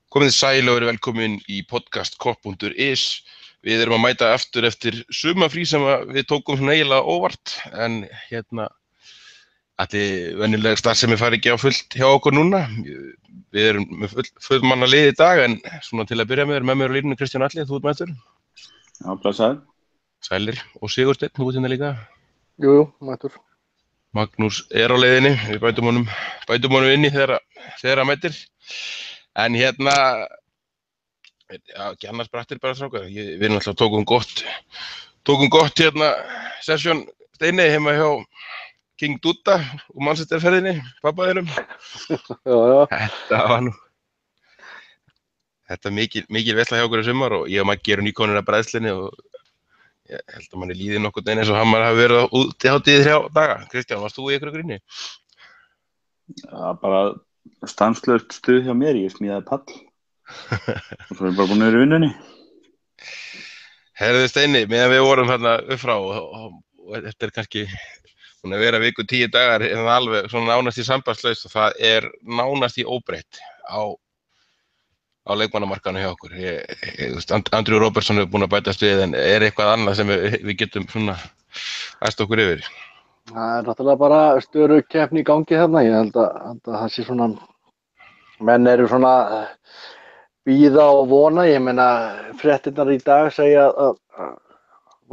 Komið þið sæl og verið velkomin í podcast kopp.is. Við erum að mæta aftur eftir sumafrí sem við tókum svona eiginlega óvart, en ætli venjuleg starfsemi fari ekki á fullt hjá okkur núna. Við erum með full manna lið í dag, en svona til að byrja með með mér á línunni Kristján Atli, þú ert mættur. Já, blessaður. Sælir. Og Sigursteinn, þú ert hérna líka. Jú, mættur. Magnús er á leiðinni, við bætum honum inn í þegar hann mætir. En já, ekki annars brattir bara strákar. Við erum alltaf tókum gott sesjón Steini heima hjá King Dúdda og Manchesterferðinni, pappaðinum. Já. Þetta mikil veisla hjá okkur í sumar og ég og Maggi erum nýkomnir að bræðslunni og ég held að manni líði nokkurn veginn eins og hann hafi verið úti hátíð í 3 daga. Kristján, varst þú í einhverju gríni? Já, bara stanslaust stuð hjá mér, ég smíðaði pall. Og svo er bara búin að vera í vinnunni. Herðu Steini, meðan við vorum þarna upp frá og þetta er kannski búin að vera viku 10 dagar en alveg svona nánast í sambandslaust og það er nánast í óbreytt á leikmannamarkaðinu hjá okkur. Andrew Robertson er búin að bætast við en er eitthvað annað sem við getum svona æst okkur yfir? Það er náttúrulega bara störu keppni í gangi þarna. Ég held að það sé svona, menn eru svona bíða og vona. Ég meina, fréttirnar í dag segja að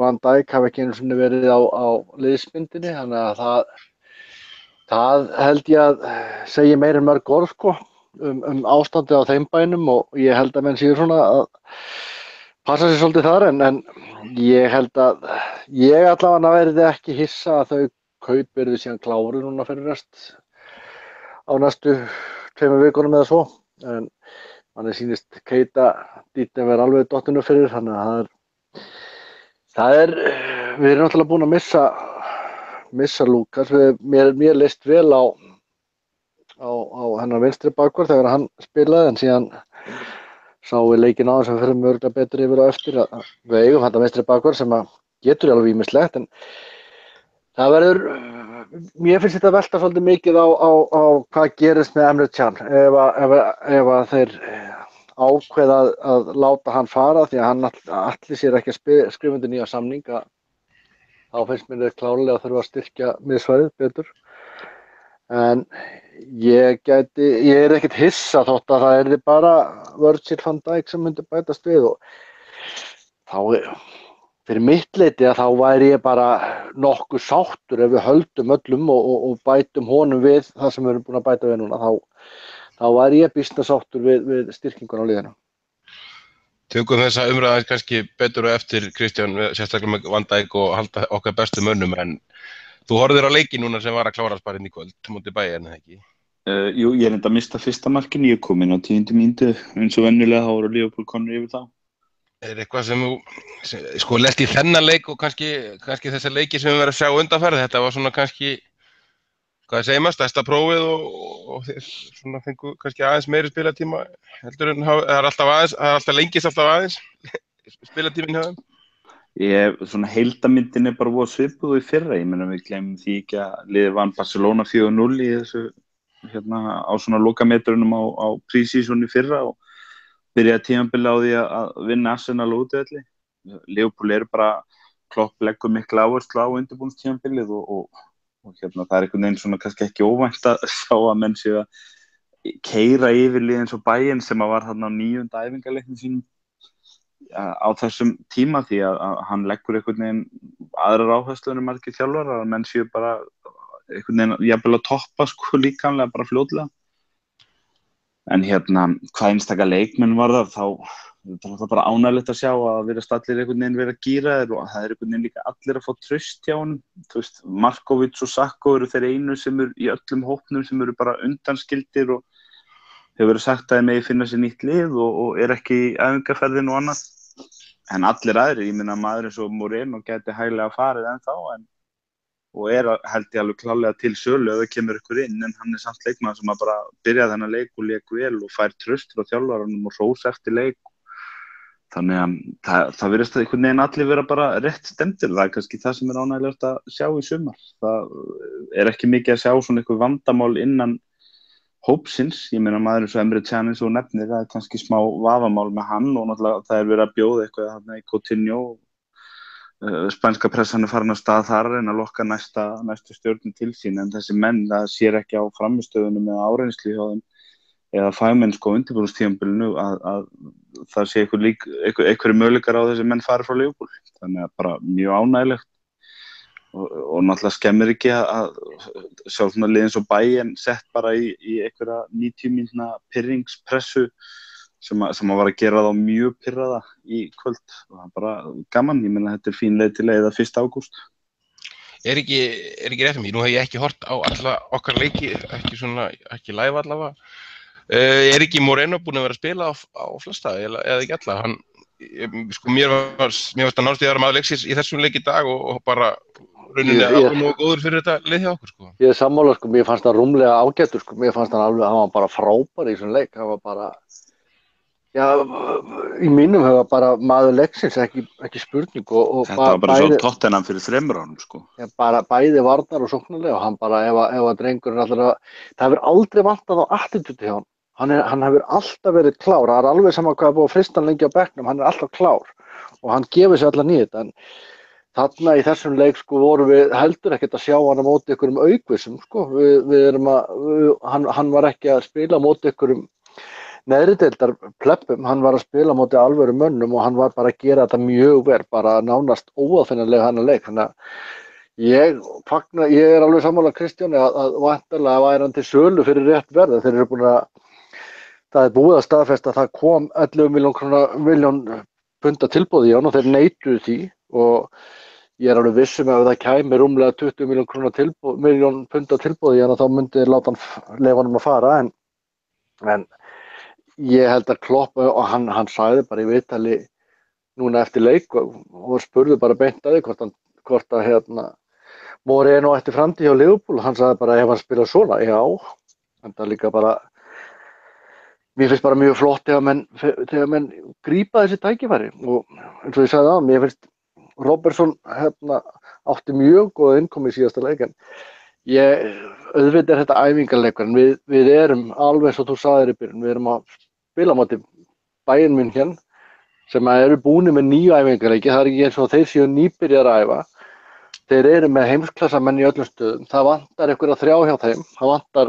Van Dijk hafi ekki einu sinni verið á liðsmyndinni, þannig að það held ég að segja meira en mörg orð sko, ástandið á þeim bænum og ég held að menn séu svona að passa sér svolítið þar en ég held að ég allavega verði ekki hissa að þau kaup verði síðan kláru núna fyrir rest á næstu 2 vikunum eða svo, en manni sýnist Keita dýttin vera alveg dottinu fyrir, þannig að við erum náttúrulega búin að missa Lukas. Mér leist vel á hennar vinstri bakvörð þegar hann spilaði, en síðan sá við leikinn á sem fyrir mörgla betur yfir á eftir að við eigum þetta vinstri bakvörð sem að getur alveg ýmislegt, en það verður, mér finnst þetta velta svolítið mikið á hvað gerist með Emre Can ef að þeir ákveða að láta hann fara því að hann allir sér ekki að skrifa undir nýja samninga, þá finnst mér þetta klárlega að þurfa að styrkja miðsvæðið betur. En ég er ekkert hissa þótt að það yrði bara Virgil van Dijk sem myndi bætast við og þá fyrir mitt leyti að þá væri ég bara nokkuð sáttur ef við höldum öllum og bætum honum við það sem við erum búin að bæta við núna, þá væri ég býsna sáttur við styrkingun á liðinu. Tökum þessa umræðu kannski betur og eftir Kristján, sérstaklega með Van Dijk og halda okkar bestu mönnum, en þú horfðir á leiki núna sem var að klárast bara inn í kvöld, móti Bayern, eða ekki? Jú, ég er enda að mista fyrsta markinu, ég kom inn á 10. mínútu, eins og venjulega þá voru Liverpool komnir yfir þá. Er eitthvað sem þú sko lest í þennan leik og kannski þessa leiki sem við verðum að sjá undanferð, þetta var svona kannski, hvað segir maður, stærsta prófið og þeir svona fengu kannski aðeins meiri spilatíma heldur en það er alltaf lengist aðeins spilatíminn hjá þeim? Svona heildarmyndin er bara voða svipuð og í fyrra, ég meina við gleymum því ekki að liðið vann Barcelona 4-0 í þessu á svona lokametrunum á pre-season í fyrra og byrjaði tímabilið á því að vinna Arsenal á útivelli. Liverpool bara Klopp leggur mikla áherslu á undirbúningstímabilið og það er einhvern veginn svona kannski ekki óvænt að sjá að menn séu að keyra yfir lið eins og Bayern sem var þarna á 9. æfingaleiknum sínum á þessum tíma því að hann leggur einhvern veginn aðrar áherslur en margir þjálfarar að menn séu bara einhvern veginn jafnvel að toppa sko líkamlega bara fljótlega. En hvað einstaka leikmenn var það þá bara ánægilegt að sjá að virðast allir einhvern veginn vera gíraðir og það er einhvern veginn líka allir að fá traust hjá honum. Þú veist, Markovic og Sakho eru þeir einu sem eru í öllum hópnum sem eru bara undanskildir og hefur verið sagt að þeir megi finna sér nýtt lið og er ekki í æfingaferðin og annað. En allir aðrir, ég meina maður eins og Moreno gæti hæglega farið ennþá og held ég alveg klárlega til sölu ef það kemur ykkur inn, en hann er samt leikmaður sem að bara byrja þennan leik og lék vel og fær traust frá þjálfaranum og hrós eftir leik. Þannig að það virðist einhvern veginn allir vera bara rétt stemdir. Það er kannski það sem er ánægilegt að sjá í sumar. Það er ekki mikið að sjá svona eitthvað vandamál innan hópsins, ég meina maður eins og Emre Can eins og þú nefnir, það kannski smá vafamál með hann og náttúrulega það verið að bjóða eitthvað þarna í Coutinho. Spænska pressan farin af stað þar en að lokka næstu stjórnum til sín en þessi menn, það sér ekki á frammistöðunum eða áreynslu hjá þeim eða fagmennsku á undirbúningstímabilinu að það sé einhverju möguleikar á þessi menn fari frá Liverpool. Þannig að bara mjög ánægilegt og náttúrulega skemmir ekki að sjá svona lið eins og Bayern sett bara í einhverja 90 mínútna pirringspressu sem að var að gera þá mjög pirraða í kvöld og það er bara gaman, ég meina þetta er fín leið til eða 1. ágúst. Er ekki rétt mér, nú hef ég ekki hort á alla okkar leiki, ekki live allavega. Er ekki Moreno búinn að vera að spila á flesta eða ekki alla? Mér varst að nást í aðra maður leiksins í þessum leik í dag og bara rauninni alveg nógu góður fyrir þetta lið hjá okkur sko. Ég er sammála sko, mér fannst það rúmlega ágætur sko, mér fannst hann var bara frábær í þessum leik, hann var bara í mínum hefur bara maður leiksins ekki spurning og þetta var bara svo Tottenham fyrir 3 árum sko. Bara bæði varnar og sóknarlega og hann bara ef að drengurinn það hefur aldrei vantað á attitúti hjá hann hefur alltaf verið klár, það er alveg sama hvað er búið að frista hann lengi á bekknum, hann er alltaf klár og hann gefur sér allar nýtt en þarna í þessum leik sko vorum við heldur ekkert að sjá hann á móti ykkurum aukvissum sko, hann var ekki að spila á móti ykkurum neðri deildar pleppum, hann var að spila á móti alvöru mönnum og hann var bara að gera þetta mjög vel, bara nánast óaðfinnanlega hann að leik, þannig að ég er alveg sammála Kristjáni að væntanlega væri hann til sölu fyrir rétt verð, þeir eru búin að það er búið að staðfesta að það kom 11 milljón punda tilboð í hann og þeir neituðu því og ég er alveg vissum að ef það kæmi rúmlega 20 milljón punda tilboð í hann þá myndi þeir láta hann leyfa honum að fara en ég held að Klopp og hann sagði bara í viðtali núna eftir leik og spurði bara beint að því hvort að Moreno ætti framtíð hjá Liverpool, hann sagði bara ef hann spila svona, já, en það líka bara mér finnst bara mjög flott þegar menn grípa þessi tækifæri og eins og ég sagði mér finnst Robertson átti mjög góða innkomu í síðasta leik en auðvitað er þetta æfingarleikur en við erum alveg eins og þú sagðir í byrjun, við erum að spila á móti Bayern München sem eru búnir með 9 æfingarleiki, það er ekki eins og þeir séu nýbyrjar að æfa, þeir eru með heimsklassamenn í öllum stöðum, það vantar einhverja 3 hjá þeim, það vantar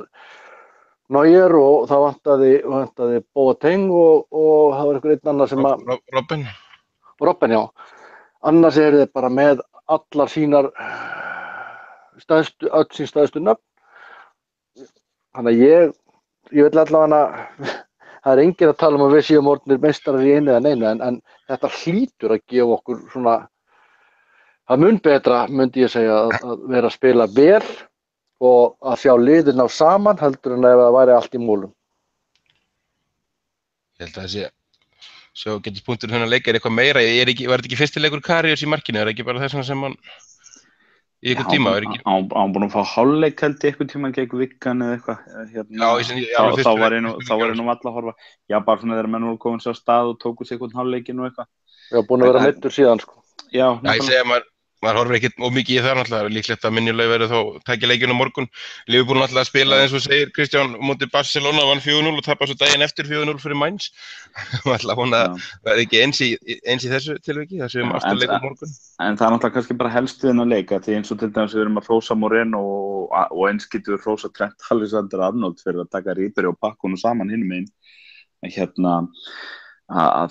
Neuer og það vantaði Boateng og það var einhver einn annar sem að Robben, já, annars eru þeir bara með allar sínar öll sín stærstu nöfn. Þannig að ég vil allavega það er enginn að tala um að við séum orðnir meistarar í einu eða neinu en þetta hlýtur að gefa okkur svona það mun betra, myndi ég segja, að vera að spila vel og að sjá liðin á saman heldur en ef það væri allt í mólum. Ég held að þessi getur punktur þennan leik eitthvað meira, var þetta ekki fyrsti leikur Karius í markinu, er ekki bara þess sem hann í einhvern tíma, hann búinn að fá hálfleik held í einhvern tíma gegn Wigan eða eitthvað þá var ég nú alla að horfa bara svona þegar menn voru komin sér á stað og tóku sér einhvern hálfleikin og eitthvað Já, búinn að vera meiddur síðan sko Já, ég segja maður horfir ekkert ómikið í það náttúrulega, líklegt að minnilega verið þá tækja leikinn á morgun. Liverpool náttúrulega að spila eins og segir Kristján móti Barcelona vann 4-0 og tapar svo daginn eftir 4-0 fyrir Mainz. Náttúrulega hún að verði ekki eins í þessu tilviki, það séum afturleik á morgun. En það er náttúrulega kannski bara helst við þennan leika, því eins og til dæmis við erum að hrósa Moreno og eins getum við hrósa Trent Alexander-Arnold fyrir að taka Ribery og pakkunum saman hinum megin. En að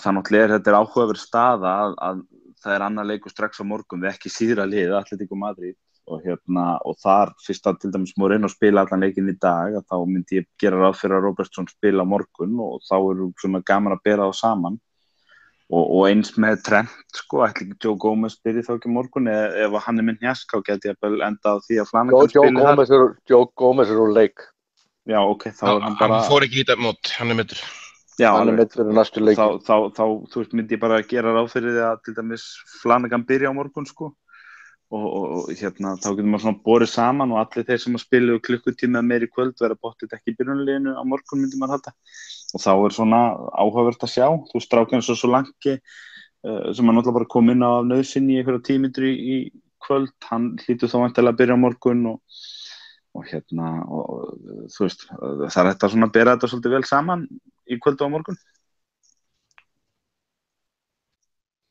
það náttúrulega þetta áhugaverð staða að það er annar leikur strax á morgun við ekki síðra lið, Atletico Madrid og þar fyrst að til dæmis Moreno spila allan leikinn í dag þá myndi ég gera ráð fyrir að Robertson spila á morgun og þá eru svona gaman að bera það saman og eins með Trent sko, ætli ekki Joe Gomez byrja þá ekki morgun ef hann er með hnjask þá geti ég bara enda á því að Flanagan spila Joe Gomez er úr leik Já, ok, þá er hann bara Hann fór ekki í þetta mót, hann er meiddur Já, hann er meiddur fyrir næstu leik þá þú veist myndi ég bara að gera ráð fyrir því að til dæmis Flanagan byrja á morgun sko og þá getur maður svona borið saman og allir þeir sem að spila klukkutíma meir í kvöld verða bóttið ekki í byrjunarliðinu á morgun myndi maður halda og þá er svona áhugavert að sjá þú strákan svo langi sem hann náttúrulega bara kom inn á nauðsynni í einhverja 10 mínútur í kvöld hann hlýtur þá væntanlega að byrja á morgun og þú veist, það er hægt að svona bera þetta svolítið vel saman í kvöld og á morgun.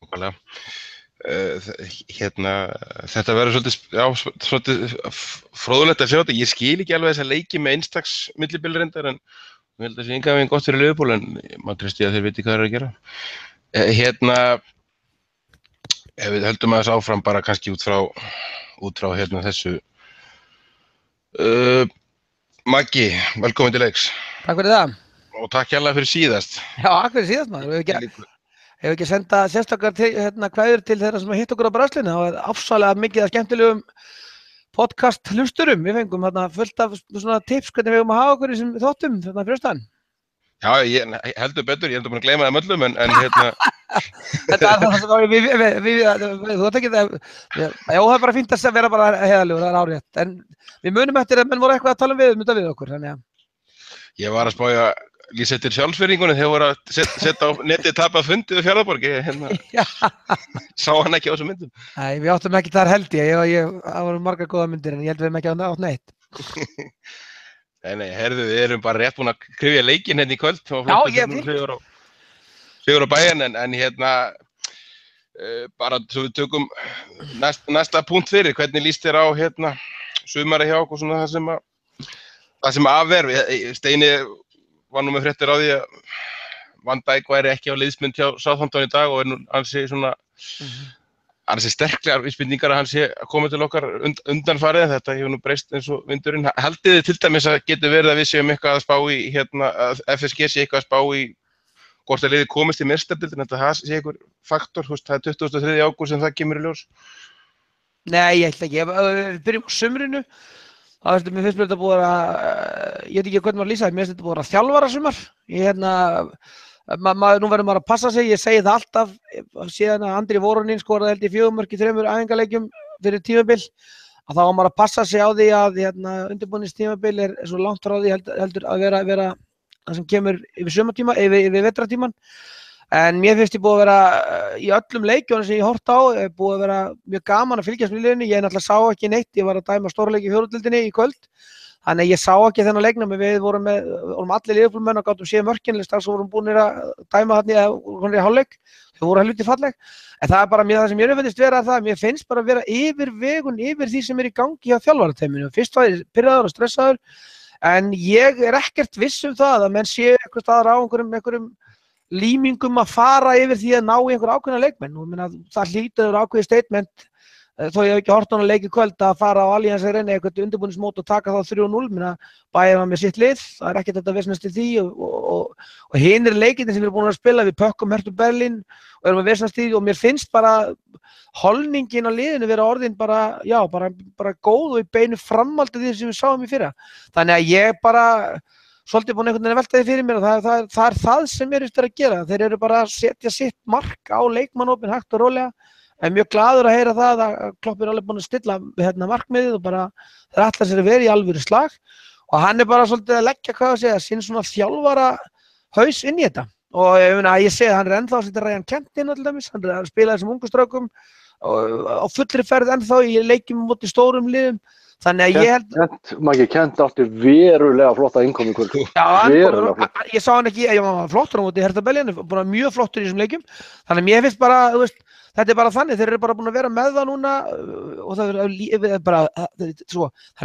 Nákvæmlega. Þetta verður svolítið fróðulegt að sjá þetta. Ég skil ekki alveg þessa leiki með einstaks millibilrindar, en ég held að það sé engan veginn gott fyrir Liverpool, en maður treysti að þeir viti hvað þeir eru að gera. Ef við höldum aðeins áfram bara kannski út frá þessu. Maggi, velkomin til leiks. Takk fyrir það. Og takk hérlega fyrir síðast. Já, takk fyrir síðast maður. Ef ekki senda sérstakar kveðjur til þeirra sem hitt okkur á brennslunni. Það var afsalega mikið af skemmtilegum podcast hlusturum. Við fengum fullt af svona tips hvernig við eigum að hafa okkur í þessum þáttum fyrir austan. Já, ég heldur betur, ég heldur búin að gleyma þeim öllum, en Þetta er það sem þú ætti ekki það, já, það er bara fínt að vera bara heiðarlegur, það er árétt, en við munum eftir að menn voru eitthvað að tala við okkur, þannig að. Ég var að spája lýsa eftir sjálfsvirðingunni þegar voru að setja á netið tapað fundið við Fjarðarborg, sá hann ekki á þessum myndum. Nei, við áttum ekki þar held það voru margar góða myndir, en ég held við ekki átt neitt. Nei, herðu, við erum bara rétt búin að kryfja leikinn hérna í kvöld. Já, ég finn. Sigur á Bayern, en bara svo við tökum næsta punkt fyrir, hvernig líst þér á sumarið hjá okkur, svona það sem af er. Steini var nú með fréttir á því að Van Dijk væri ekki á liðsmynd hjá Southampton í dag og nú ansi sterklegar vísbendingar að hann sé að koma til okkar undanfarið. Þetta hefur nú breyst eins og vindurinn. Haldið þið til dæmis að getur verið að við séum eitthvað að spá í að FSG sé eitthvað að spá í hvort að liðið komist í meistaradeildina, þetta sé einhver faktor, það er 23. ágúst sem það kemur í ljós? Nei, ég held ekki. Við byrjum á sumrinu. Mér finnst þetta búið ég veit ekki hvernig maður lýsa, mér finnst þetta búið að þjálfara sumar. Nú verður maður að passa sig, ég segi það alltaf, síðan að Andri Voronin skoraði held í 4 mörk í 3 æfingaleikjum fyrir tímabil, að þá var maður að passa sig á því að undirbúningstímabil er svo langt frá því heldur að vera það sem kemur yfir sumartíma, yfir vetrartíman. En mér finnst ég búið að vera í öllum leikjónum sem ég horft á, búið að vera mjög gaman að fylgjast með liðinu. Ég náttúrulega sá ekki neitt, ég var að dæma stórleik í fjórðudeildinni í kvöld. Þannig að ég sá ekki þennan leiknum, við vorum allir Liverpool-menn og gátum séð mörkin, strax vorum búinir að dæma þarna í hálfleik, þau voru helviti falleg. En það er bara það sem mér finnst vera það, mér finnst bara að vera yfirvegun yfir því sem er í gangi hjá þjálfarateyminu. Fyrst var ég pirraður og stressaður, en ég er ekkert viss það að menn séu eitthvað staðar á einhverjum límingum að fara yfir því að ná í einhver ákveðna leikmenn. Það hlýtur ákveðið statement, þó ég hef ekki hort á hann leik í kvöld, að fara á Allianz Arena eitthvað undirbúningsmót og taka þá 3-0. Bayern var með sitt lið, það er ekkert þetta vesnast til því og hinir leikirnir sem við erum búin að spila, við pökkum Hertha Berlin og erum að vesnast til því og mér finnst bara holningin á liðinu vera orðin bara góð og í beinu framhaldi því sem við sáum í fyrra. Þannig að ég bara svolítið búin einhvern veginn að velta því fyrir mér og það er það sem mér finnst að gera. Þeir eru bara að setja sitt mark á leikmannhópinn hægt og rólega. En mjög glaður að heyra það að Klopp er alveg búinn að stilla markmiðið og bara þeir ætla sér að vera í alvöru slag og hann er bara svolítið að leggja sinn svona þjálfara haus inn í þetta og ég segi að hann er ennþá að setja Ryan Kent inn til dæmis, hann er að spila þessum ungu strákum á fullri ferð ennþá í leikjum móti stórum liðum. Þannig að ég held Kent átti verulega flotta innkomu í kvöld. Já, ég sá hann ekki, ég var flottur á móti Hertha Berlin, bara mjög flottur í þessum leikjum. Þannig að mér finnst bara, þetta er bara þannig, þeir eru bara búin að vera með það núna og það er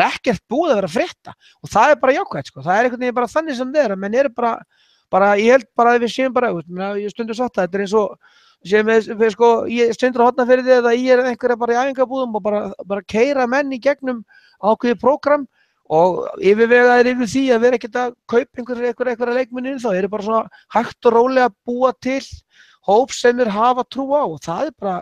ekkert búið að vera að frétta og það er bara jákvætt, það er einhvern veginn bara þannig sem það er, menn eru bara, ég held bara að við séum bara, ég stundum satt það, þetta er eins og ég stundur á Hornafirði eða ég er einhverja bara í æfingabúðum og bara keyra menn í gegnum ákveðið prógram og yfirvegaðir yfir því að vera ekkert að kaupa einhverja leikmenni inn þá, þeir eru bara svona hægt og rólega að búa til hóp sem þeir hafa trú á og það er bara,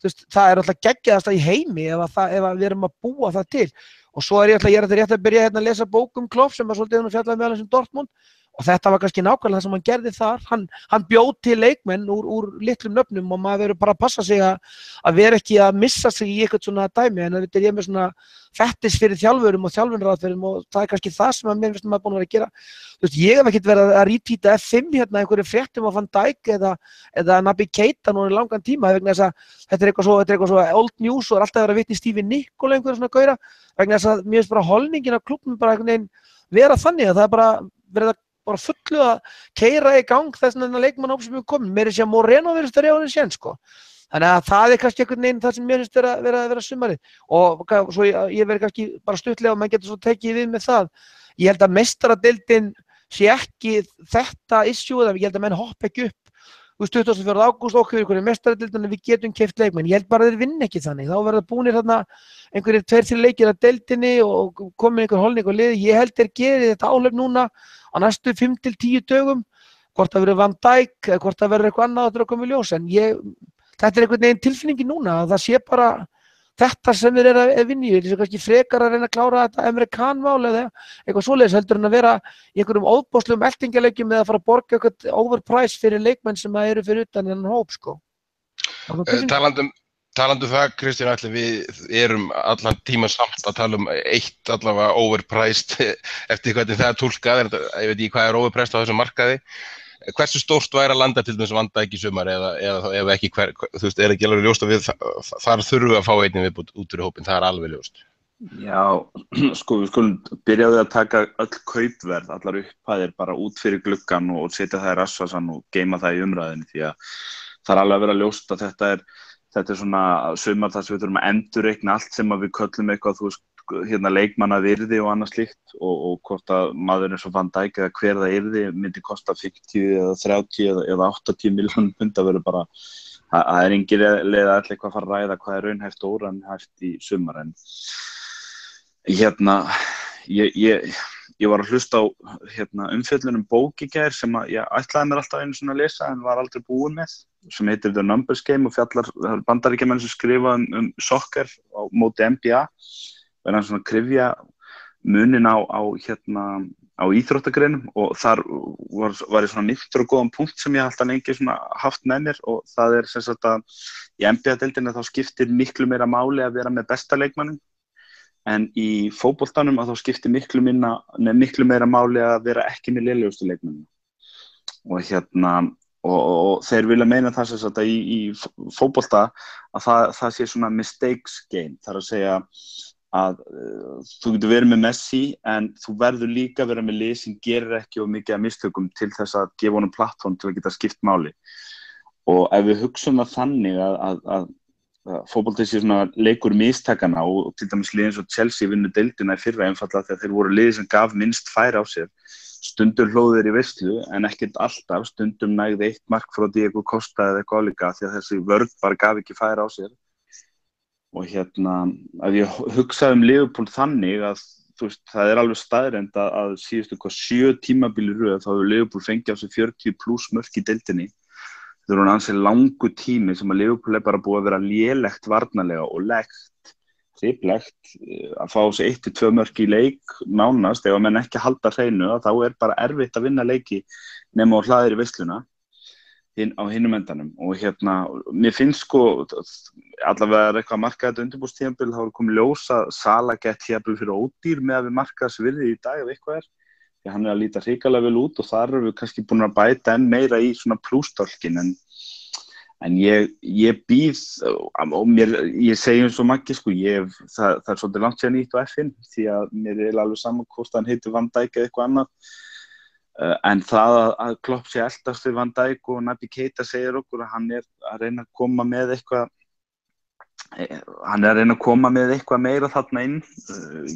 það er alltaf geggjaðasta í heimi ef við erum að búa það til og svo er ég rétt að byrja að lesa bók Klopp sem svolítið fjallaði með hann sem Dortmund og þetta var kannski nákvæmlega það sem hann gerði þar, hann bjóð til leikmenn úr litlum nöfnum og maður verður bara að passa sig að vera ekki að missa sig í eitthvað svona dæmi, en þetta ég með svona fettis fyrir þjálfurum og þjálfunaraðferðum og það kannski það sem að mér finnst maður búin að vera að gera. Þú veist, ég hef ekkert verið að retweeta F5 hérna einhverju fréttum af Van Dijk eða Naby Keita núna í langan tíma vegna þess að þetta er eitthvað svo old news og er alltaf verið að vitna í Stephen Nicol einhverju svona gaura vegna þess að mér finnst bara holningin á klúbbnum bara einhvern veginn vera þannig að það er bara verið að bara fullu að keyra í gang þess að leikmannahóp sem er komin. Meira sé að Moreno virðist að reyna séns sko. Þannig að það er kannski einhvern veginn það sem mér finnst vera sumarið og svo ég verið kannski bara stuttlega og maður getur svo tekið við með það. Ég held að meistaradeildin sé ekki þetta issue eða ég held að menn hoppa ekki upp 24. ágúst okkur í meistaradeildinni við getum keypt leikmenn. Ég held bara að þeir vinna ekki þannig. Þá verða búnir þarna einhverjir 2-3 leikir að deildinni og komin einhver holning og lið. Ég held þeir geri þetta áhlaup núna á næstu 5-10 dögum hvort það verður Van Dijk eða hvort það verður eitthvað annað að koma í ljós en þetta er einhvern veginn tilfinningi núna að það sé bara þetta sem þeir eru að vinna í. Þeir eru kannski frekar að reyna að klára þetta Emre Can mál eða eitthvað svoleiðis heldur en að vera í einhverjum óbóðslegum eltingaleikjum eða að fara að borga eitthvað overprice fyrir leikmenn sem eru fyrir utan þennan hóp sko. Talandi það, Kristján, ætli við erum allan tíma samt að tala eitt allavega overpriced eftir hvernig það er túlkað, ég veit ekki hvað er overpriced á þessum markaði. Hversu stórt væri að landa til þess að Van Dijk í sumar eða ef ekki þú veist, er ekki alveg ljóst að við þar þurfum við að fá einnig viðbútt út fyrir hópinn, það er alveg ljóst. Já, sko við skulum byrja á því að taka öll kaupverð, allar upphæðir bara út fyrir gluggann og setja það í rassvasann og geyma það í umræðinni því að það er alveg að vera ljóst að þetta er svona sumar þar sem við þurfum að endurreikna allt sem að við köllum eitthvað, þú veist, hérna leikmanna virði og annað slíkt og hvort að maður eins og Van Dijk eða hver það yrði myndi kosta 50 eða 30 eða 80 milljónum pund að vera bara, það er engin leið að eitthvað að fara að ræða hvað er raunhæft og óraunhæft í sumar en hérna ég var að hlusta á umfjöllun bók í gær sem að ég ætlaði mér alltaf einu svona að lesa en var aldrei búin með sem heitir The Numbers Game og fjallar Bandaríkjamenn sem skrifa soccer á móti NBA verða hann svona krifja munin á íþróttagreinum og þar var ég svona nýttur og góðan punkt sem ég alltaf lengi svona haft með mér og það er sem sagt að í NBA-deildinni þá skiptir miklu meira máli að vera með besta leikmannum en í fótboltanum að þá skiptir miklu meira máli að vera ekki með lélegustu leikmannum og þeir vilja meina það sem sagt að í fótbolta að það sé svona mistakes game, þar að segja að þú getur verið með Messi en þú verður líka vera með lið sem gerir ekki of mikið af mistökum til þess að gefa honum plattform til að geta skipt máli og ef við hugsaum það þannig að fótbolti sé svona leikur mistakana og til dæmis lið eins og Chelsea vinnu deildina í fyrra einfaldlega þegar þeir voru lið sem gaf minnst færi á sér stundum hlóðu þeir í veislu en ekkert alltaf stundum nægði eitt mark frá Diego Costa eða eitthvað álíka því að þessi vörn bara gaf ekki færi á sér og að ég hugsaði Liverpool þannig að þú veist, það er alveg staðreynd að síðustu 7 tímabili röð þá hefur Liverpool fengið á sig 40 pluss mörk í deildinni. Það er ansi langur tími sem að Liverpool er bara búið að vera lélegt varnarlega og hriplegt að fá á sig 1-2 mörk í leik nánast ef að menn ekki halda hreinu þá er bara erfitt að vinna leiki nema á hlaðir í veisluna á hinum endanum og mér finnst sko allavega er eitthvað markað þetta undirbúrstímabil þá er komið ljós að Sala gett jafnvel fyrir ódýr með að við markaðsvirði í dag ef eitthvað því hann er að líta hrikalega vel út og þar erum við kannski búin að bæta enn meira í svona plústálkin en ég býð og ég segi eins og Maggi sko það er svolítið langt síðan ítt á F-in því að mér er alveg saman hvort hann heitir Van Dijk eða eitthvað annað en það að Klopp sé eldast við Van Dijk og Naby Keita segir okkur að hann er að reyna að koma með eitthvað meira þarna inn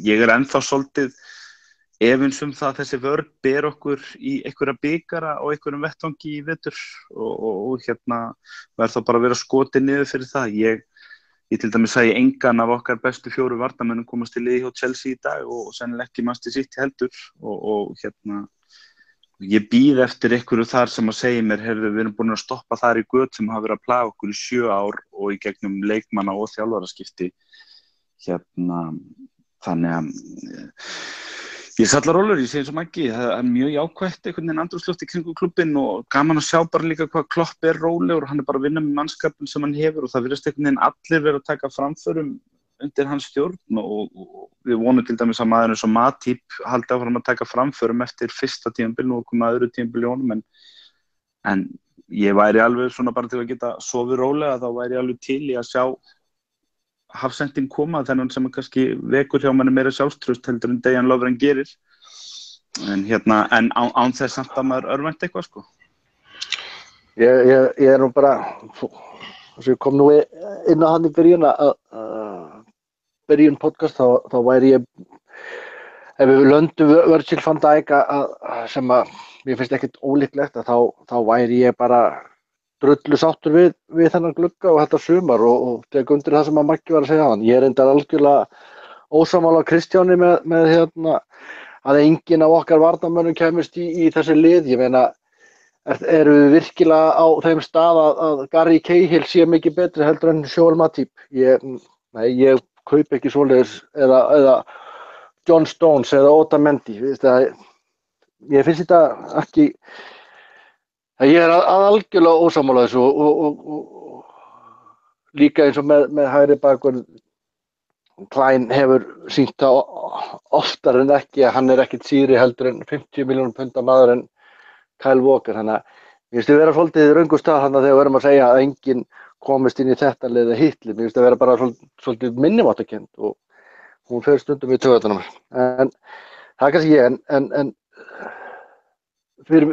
ég er ennþá svolítið efins það að þessi vörn ber okkur í einhverja bikara og einhverjum vettvangi í vetur og verð þá bara að vera skotið niður fyrir það ég til dæmis sagði engan af okkar bestu 4 varnarmönnum komast til liði hjá Chelsea í dag og sennilega ekki Manchester City heldur og ég býð eftir einhverju þar sem að segja mér við erum búin að stoppa þar í göt sem hafa verið að plaga okkur í 7 ár og í gegnum leikmanna og þjálfaraskipti þannig að Ég er allar rólur, ég segi eins og Maggi, það mjög jákvætt einhvern veginn andrúmsloft í kringum klubbinn og gaman að sjá bara líka hvað Klopp rólegur og hann bara að vinna með mannskapinn sem hann hefur og það virðist einhvern veginn allir vera að taka framförum undir hans stjórn og við vonum til dæmis að maður eins og Matip haldi áfram að taka framförum eftir fyrsta tímabil og koma öðru tímabil í honum en ég væri alveg svona bara til að geta sofið rólega þá væri ég alveg til í að sjá Hafsending koma þennan sem kannski vekur hjá manni meira sjálfstraust heldur en Dejan Lovren gerir en án þess samt að maður örvænt eitthvað sko. Ég nú bara þess að ég kom nú inn á hann í byrjun að byrjun podcast þá væri ég ef við löndum Virgil van Dijk sem að mér finnst ekkert ólíklegt að þá væri ég bara drullu sáttur við þennan glugga og þetta sumar og tek undir það sem að Maggi var að segja hann. Ég reyndar algjörlega ósammála Kristjáni með að enginn af okkar varnarmönnum kæmist í þessi lið. Ég meina, eru við virkilega á þeim stað að Gary Cahill sé mikið betri heldur en Joel Matip? Ég kaup ekki svoleiðis eða John Stones eða Otamendi. Ég finnst þetta ekki. Ég er algjörlega ósammála þessu og líka eins og með hægri bakvörð Klein hefur sýnt það oftar en ekki að hann ekkert síðri heldur en 50 milljónum punda maður en Kyle Walker. Þannig að mér finnst vera svolítið í röngu stað þannig að þegar við erum að segja að enginn komist inn í þetta lið eða hitt lið. Mér finnst vera bara svolítið minnimáttarkennd og hún fer stundum í taugarnar á mér. En það er kannski ég en fyrir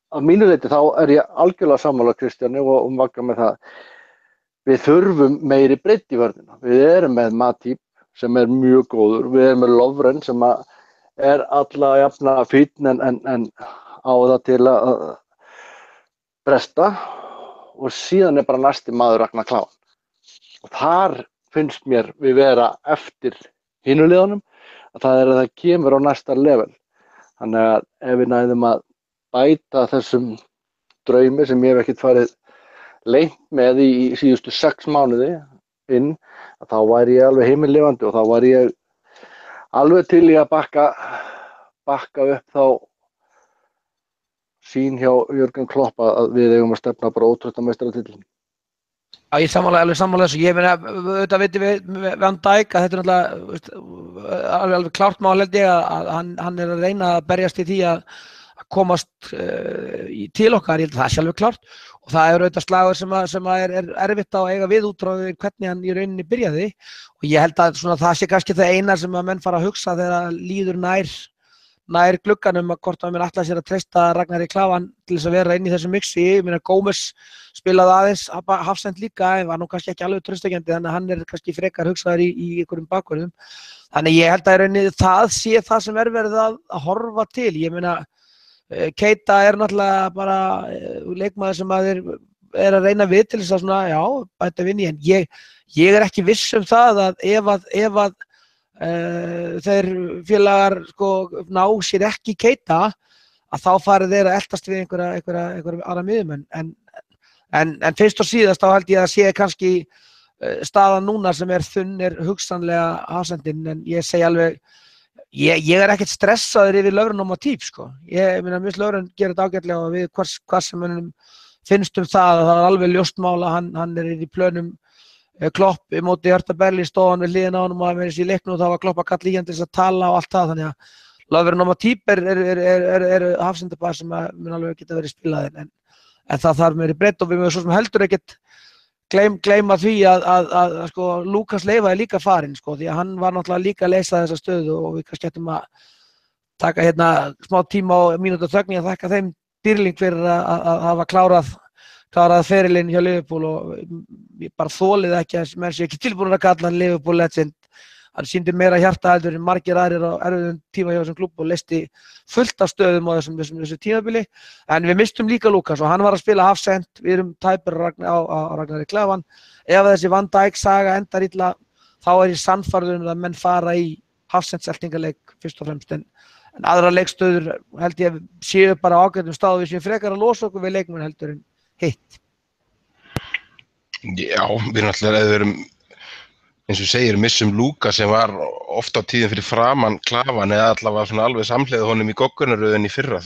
að mínu leyti þá er ég algjörlega sammála Kristjáni og Magga með það. Við þurfum meiri breidd í vörnina. Við erum með Matip sem mjög góður. Við erum með Lovren sem er alla jafna fínn en á það til að bresta og síðan bara næsti maður Ragnar Klavan. Og þar finnst mér við vera eftir hinu liðunum að það kemur á næsta level. Þannig að ef við næðum að bæta þessum draumi sem ég hef ekkert farið lengt með í síðustu 6 mánuði inn, að þá væri ég alveg heimilifandi og þá væri ég alveg til í að bakka upp þá sín hjá Jürgen Klopp að við eigum að stefna bara ótrúttameistaratitilinn. Já, ég alveg sammála þessu. Ég meina, auðvitað veitum við Van Dijk að þetta alveg klárt mál held ég að hann að reyna að berjast í því að komast til okkar, ég held að það sé alveg klárt og það auðvitað slagur sem erfitt á að eiga við út frá hvernig hann í rauninni byrjaði og ég held að það sé kannski það eina sem að menn fara að hugsa þegar líður nær glugganum að hvort að menn ætla sér að treysta Ragnari Klavan til þess að vera inn í þessu mixi. Ég meina Gómez spilaði aðeins Hafsend líka en var nú kannski ekki alveg traustakjandi þannig að hann kannski frekar hugsaður í einhverjum bakvörðum. Þannig ég held að í rauninni það sé það sem verið að horfa til. Ég meina Keita náttúrulega bara leikmaður sem maður að reyna við til þess að bæta vinni en ég ekki viss það að ef að þeir félagar ná sér ekki Keita að þá farið þeir að eltast við einhverja aðra miðjumenn en fyrst og síðast þá held ég að sé kannski staðan núna sem þunn hugsanlega Hafsendinn en ég segi alveg ég ekkert stressaður yfir Lovren og Matip sko. Ég meina mér finnst Lovren gera þetta ágætlega og við hvað sem mönnum finnst það að það alveg ljóst mál að hann í plönum Klopp í móti Hertha Berlín stóð hann við hliðina á honum og með þessi leiknum og það var Klopp að kalla í hann til þess að tala og allt það þannig að Lovren og Matip Hafsendapar sem mun alveg geta verið spilaðir en það þarf meiri breidd og við mögum svo sem heldur ekkert gleyma því að Lukas Leiva líka farinn því að hann var náttúrulega líka að leysa þessa stöðu og við kannski ættum að taka hérna smá tíma á mínútu þögn að þakka þeim dýrling fyrir að hafa klárað ferilinn hjá Liverpool og ég bara þolið ekki að menn sé ekki tilbúin að kalla hann Liverpool legend. Hann sýndi meira hjarta heldur en margir aðrir á erfiðum tíma hjá þessum klúbb og leysti fullt af stöðum á þessu tímabili. En við mistum líka Lukas og hann var að spila Hafsend, við erum tæpir á Ragnari Klavan. Ef þessi Van Dijk saga endar illa, þá ég sannfærður að menn fara í Hafsend-seltingaleik fyrst og fremst. En aðra leikstöður held ég séu bara ágætum stað og við séum frekar að losa okkur við leikmenn heldur en hitt. Já, við náttúrulega erum eins og segir, missum Luka sem var oft á tíðum fyrir framan klafan eða allavega svona alveg samhliða honum í goggunarröðin í fyrra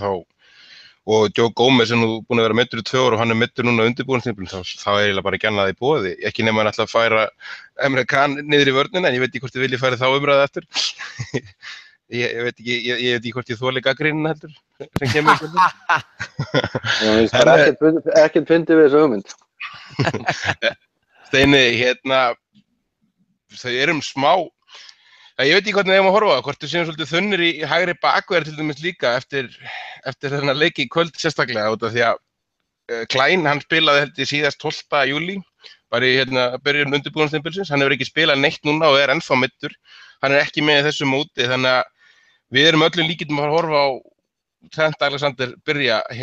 og Joe Gomez er nú búinn að vera meiddur í 2 ár og hann er meiddur núna á undirbúningstímabilinu, þá er eiginlega bara ekki annað í boði, ekki nema hann ætla að færa Emre Can niður í vörnina, en ég veit ekki hvort þið viljið færa þá umræðu eftir. Ég veit ekki hvort ég þoli gagnrýnina heldur sem kemur ekkert fyndið við þessu hugmynd. Steini, þau erum smá, ég veit ekki hvernig við eigum að horfa á það, hvort við séum svolítið þunnir í hægri bakverð til dæmis líka eftir þennan leik í kvöld sérstaklega, út af því að Klein, hann spilaði held ég síðast 12. júlí, bara í byrjun undirbúningstímabilsins, hann hefur ekki spilað neitt núna og er ennþá meiddur, hann er ekki með í þessu móti, þannig að við erum öllum líkindum að horfa á Trent Alexander byrja í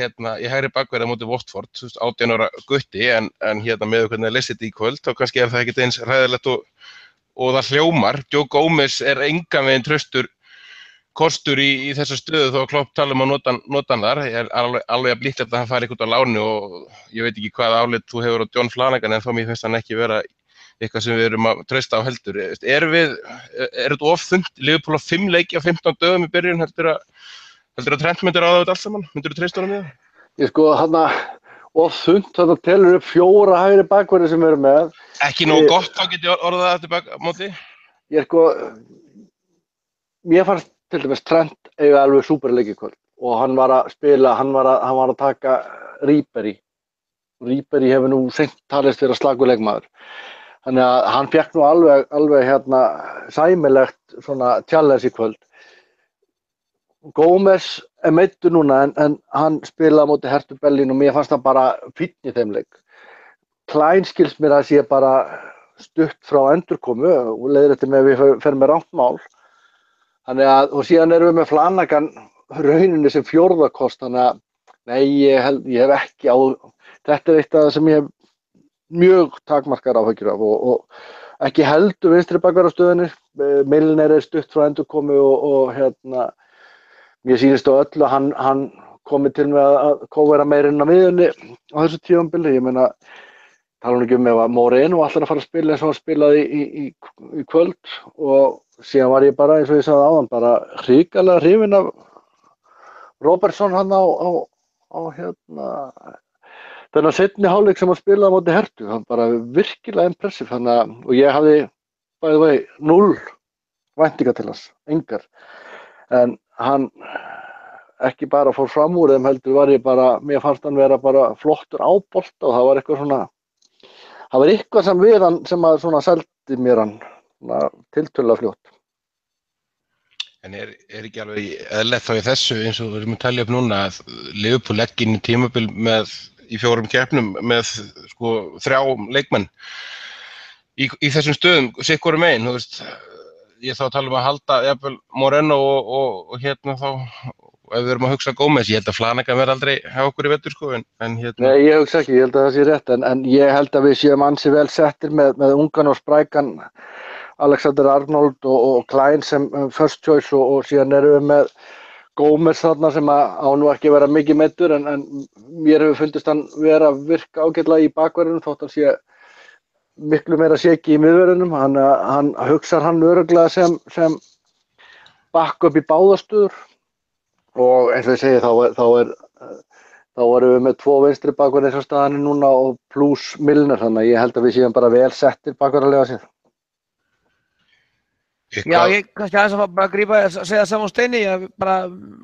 hægri bakverði á móti Watford, 18 ára gutti, en með hvernig það lesið í kvöld, þá kannski er það ekkert eins hræðilegt og það hljómar. Joe Gomez er engan veginn traustur kostur í þessa stöðu þó að Klopp tala um að nota hann þar. Ég er alveg að líklegt að hann fari út á láni og ég veit ekki hvað álit þú hefur á John Flanagan, en þá mér finnst hann ekki vera eitthvað sem við erum að treysta á heldur. Er þetta of þunnt? Liverpool á 5 leiki á 15 dögum í byrjun, heldur að Trent myndir á það allt saman? Myndir þú treysta honum í það? Ég sko, of þunnt, þetta telur upp 4 hægri bakverði sem við erum með. Ekki nógu gott, þá get ég orðað það tilbaka móti? Ég sko, mér fannst til dæmis Trent eiga alveg súperleik í kvöld og hann var að spila, hann var að taka Ribery. Ribery hefur nú seint talist vera slagur leikmaður. Þannig að hann fékk nú alveg sæmilegt svona challenge í kvöld. Gomez er meiddur núna en hann spilaði á móti Hertha Berlin og mér fannst það bara fínn í þeim leik. Klein skilst mér að sé bara stutt frá endurkomu og leiðir þetta með að við ferum með rangt mál. Þannig að, og síðan erum við með Flanagan rauninni sem 4. kost, þannig að nei, ég hef ekki á, þetta er eitt af það sem ég hef mjög takmarkar áhyggjur af og ekki heldur vinstri bakverðarstöðinni. Milner er stutt frá endurkomu og mér sýnist á öllu að hann komi til með að kóvera meira inn á miðjunni á þessu tímabili. Ég meina, tala ekki ef að Moreno ætlar að fara að spila eins og hann spilaði í kvöld og síðan var ég bara, eins og ég sagði áðan, bara hrikalega hrifinn af Robertson hann á þennan seinni hálfleik sem hann spilaði á móti Herthu, hann bara virkilega impressive, og ég hafði bæði vegi 0 væntingar til hans, engar, en hann ekki bara fór fram úr þeim heldur var ég bara, mér fannst hann vera bara flottur á bolta og það var eitthvað svona, það var eitthvað sem við hann sem að svona seldi mér hann tiltölulega fljótt. En er ekki alveg eðlilegt þá í þessu eins og við erum að talja upp núna að Liverpool leggi inn í tímabil í 4 keppnum með sko 3 leikmenn í þessum stöðum, sitt hvoru megin, þú veist, ég þá tala um að halda jafnvel Moreno og þá, ef við erum að hugsa Gómez, ég held að Flanagan verði aldrei hjá okkur í vetur sko, en Nei, ég hugsa ekki, ég held að það sé rétt, en ég held að við séum ansi vel settir með ungan og sprækan Alexander Arnold og Klein sem first choice og síðan erum við með Gómez þarna sem á nú ekki vera mikið meiddur en mér hefur fundist hann vera að virka ágætlega í bakverðinum þótt hann sé miklu meira séki í miðverðinum, hann hugsar hann örugglega sem backup í báðastöður og eins og ég segi þá erum við með 2 vinstri bakverði eins og staðan núna og pluss Milner, þannig að ég held að við séum bara vel settir bakverðarlega sér. Já, ég kannski aðeins að bara grípa að segja það saman Steini, bara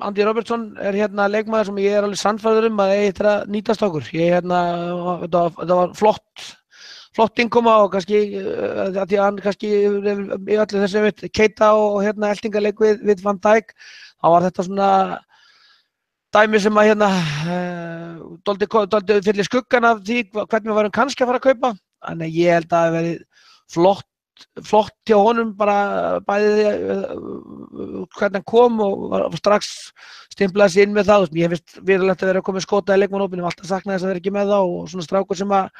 Andy Robertson er leikmaður sem ég er alveg sannfærður að eigi eftir að nýtast okkur. Þetta var flott innkoma og kannski að því að hann kannski í öllu þessu Keita og eltingaleik við Van Dijk, þá var þetta svona dæmi sem að dálítið fyrir skuggan af því hvernig við varum kannski að fara að kaupa. Þannig ég held að það hafi verið flott hjá honum bara bæði hvernig hann kom og var strax stimplaði sig inn með það. Ég finnst virðilegt að vera að koma skota í leikmannhópinn, ég hef alltaf saknað þess að vera ekki með það og svona strákur sem að